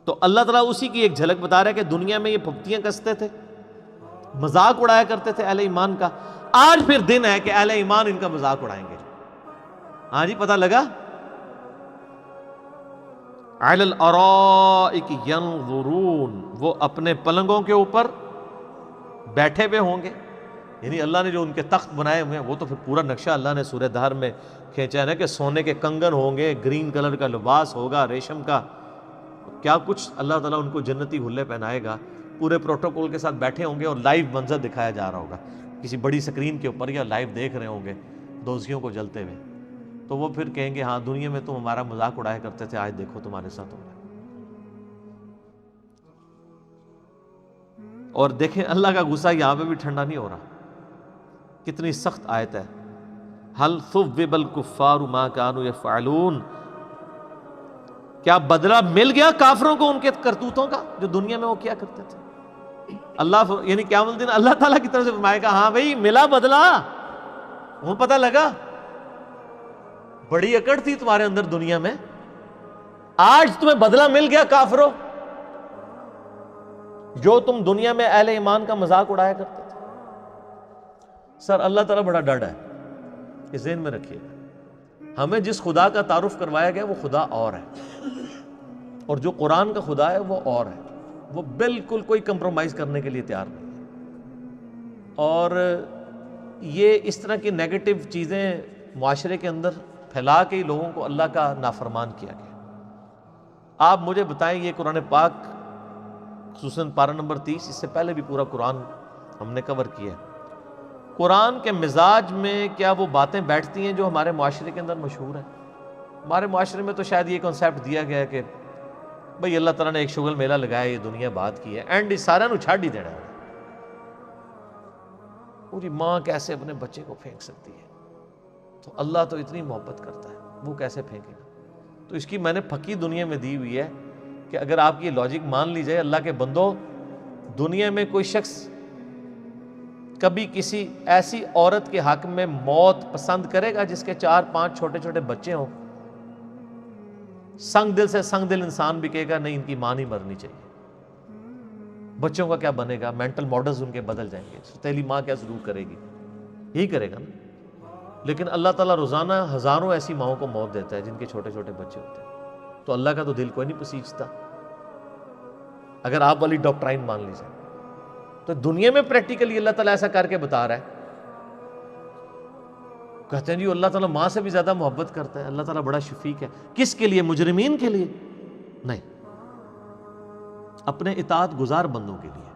تو اللہ تعالیٰ اسی کی ایک جھلک بتا رہا ہے کہ دنیا میں یہ پھپتیاں کستے تھے، مذاق اڑایا کرتے تھے اہل ایمان کا. آج پھر دن ہے کہ اہل ایمان ان کا مذاق اڑائیں گے. ہاں جی، پتہ لگا. علی الارائک ینظرون، وہ اپنے پلنگوں کے اوپر بیٹھے ہوئے ہوں گے. یعنی اللہ نے جو ان کے تخت بنائے ہوئے ہیں وہ تو پھر پورا نقشہ اللہ نے سورہ دہر میں کھینچا ہے نا کہ سونے کے کنگن ہوں گے، گرین کلر کا لباس ہوگا، ریشم کا، کیا کچھ اللہ تعالیٰ ان کو جنتی حلے پہنائے گا. پورے پروٹوکول کے ساتھ بیٹھے ہوں گے اور لائیو منظر دکھایا جا رہا ہوگا کسی بڑی سکرین کے اوپر، یا لائیو دیکھ رہے ہوں گے دوزیوں کو جلتے ہوئے. تو وہ پھر کہیں گے ہاں دنیا میں تم ہمارا مذاق اڑایا کرتے تھے، آج دیکھو تمہارے ساتھ ہو رہا ہے. اور دیکھیں اللہ کا غصہ یہاں پہ بھی ٹھنڈا نہیں ہو رہا. کتنی سخت آیت ہے. هل ثوب الکفار ما كانوا يفعلون، کیا بدلہ مل گیا کافروں کو ان کے کرتوتوں کا جو دنیا میں وہ کیا کرتے تھے؟ اللہ یعنی قیامت الدین اللہ تعالیٰ کی طرف سے فرمائے گا ہاں بھائی ملا بدلہ. وہ پتہ لگا بڑی اکڑ تھی تمہارے اندر دنیا میں، آج تمہیں بدلہ مل گیا کافروں، جو تم دنیا میں اہل ایمان کا مذاق اڑایا کرتے تھے. سر اللہ تعالیٰ بڑا ڈاڈا ہے، یہ ذہن میں رکھیے گا. ہمیں جس خدا کا تعارف کروایا گیا وہ خدا اور ہے، اور جو قرآن کا خدا ہے وہ اور ہے. وہ بالکل کوئی کمپرومائز کرنے کے لیے تیار نہیں ہے. اور یہ اس طرح کی نیگیٹو چیزیں معاشرے کے اندر پھیلا کے ہی لوگوں کو اللہ کا نافرمان کیا گیا. آپ مجھے بتائیں یہ قرآن پاک خصوصاً پارہ نمبر 30، اس سے پہلے بھی پورا قرآن ہم نے کور کیا ہے، قرآن کے مزاج میں کیا وہ باتیں بیٹھتی ہیں جو ہمارے معاشرے کے اندر مشہور ہیں؟ ہمارے معاشرے میں تو شاید یہ کنسیپٹ دیا گیا ہے کہ بھئی اللہ تعالیٰ نے ایک شغل میلہ لگایا، یہ دنیا بات کی ہے، اینڈ سارا نو چھاڑ ہی دینا ہے. پوری ماں کیسے اپنے بچے کو پھینک سکتی ہے؟ تو اللہ تو اتنی محبت کرتا ہے، وہ کیسے پھینکے گا؟ تو اس کی میں نے پھکی دنیا میں دی ہوئی ہے کہ اگر آپ کی لاجک مان لی جائے، اللہ کے بندو، دنیا میں کوئی شخص کبھی کسی ایسی عورت کے حق میں موت پسند کرے گا جس کے 4-5 چھوٹے چھوٹے بچے ہوں؟ سنگ دل سے سنگ دل انسان بھی کہے گا نہیں، ان کی ماں نہیں مرنی چاہیے. بچوں کا کیا بنے گا؟ مینٹل ماڈلز ان کے بدل جائیں گے. ستیلی ماں کیا سلوک کرے گی؟ یہی کرے گا نا. لیکن اللہ تعالیٰ روزانہ ہزاروں ایسی ماؤں کو موت دیتا ہے جن کے چھوٹے چھوٹے بچے ہوتے ہیں. تو اللہ کا تو دل کوئی نہیں پسیجتا اگر آپ والی ڈاکٹرائن مان لی جائے. تو دنیا میں پریکٹیکلی اللہ تعالیٰ ایسا کر کے بتا رہا ہے. کہتے ہیں جی اللہ تعالیٰ ماں سے بھی زیادہ محبت کرتا ہے، اللہ تعالیٰ بڑا شفیق ہے. کس کے لیے؟ مجرمین کے لیے نہیں، اپنے اطاعت گزار بندوں کے لیے.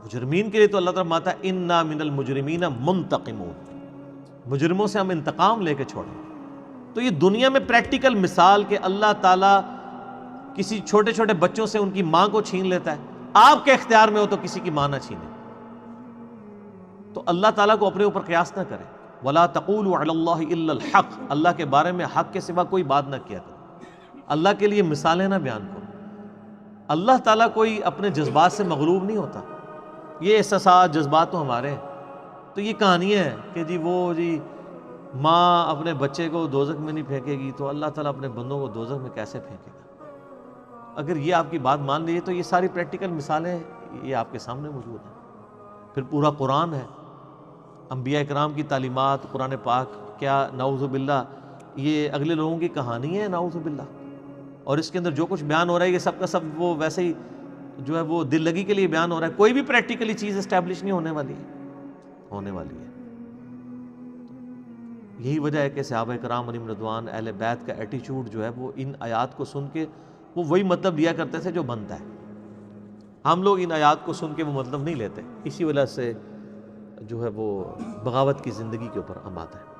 مجرمین کے لیے تو اللہ تعالیٰ ماتا ہے انا من المجرمین منتقمون، مجرموں سے ہم انتقام لے کے چھوڑیں. تو یہ دنیا میں پریکٹیکل مثال کہ اللہ تعالیٰ کسی چھوٹے چھوٹے بچوں سے ان کی ماں کو چھین لیتا ہے. آپ کے اختیار میں ہو تو کسی کی ماں نہ چھینے. تو اللہ تعالیٰ کو اپنے اوپر قیاس نہ کریں. وَلَا تَقُولُوا عَلَى اللَّهِ إِلَّا الْحَقِّ، اللہ کے بارے میں حق کے سوا کوئی بات نہ کیا کرو. اللہ کے لیے مثالیں نہ بیان کرو. اللہ تعالیٰ کوئی اپنے جذبات سے مغلوب نہیں ہوتا. یہ احساسات جذبات تو ہمارے ہیں. تو یہ کہانی ہے کہ جی ماں اپنے بچے کو دوزخ میں نہیں پھینکے گی تو اللہ تعالیٰ اپنے بندوں کو دوزخ میں کیسے پھینکے گا؟ اگر یہ آپ کی بات مان لیجیے تو یہ ساری پریکٹیکل مثالیں یہ آپ کے سامنے موجود ہیں. پھر پورا قرآن ہے، انبیاء اکرام کی تعلیمات، قرآن پاک. کیا نعوذ باللہ یہ اگلے لوگوں کی کہانی ہے؟ نعوذ باللہ اور اس کے اندر جو کچھ بیان ہو رہا ہے یہ سب کا سب وہ ویسے ہی جو ہے وہ دل لگی کے لیے بیان ہو رہا ہے، کوئی بھی پریکٹیکلی چیز اسٹیبلش نہیں ہونے والی ہے۔ یہی وجہ ہے کہ صحابہ کرام علیہم رضوان، اہل بیت کا ایٹیچیوڈ جو ہے وہ ان آیات کو سن کے وہ وہی مطلب لیا کرتے تھے جو بنتا ہے۔ ہم لوگ ان آیات کو سن کے وہ مطلب نہیں لیتے، اسی وجہ سے جو ہے وہ بغاوت کی زندگی کے اوپر ہم آتے ہیں۔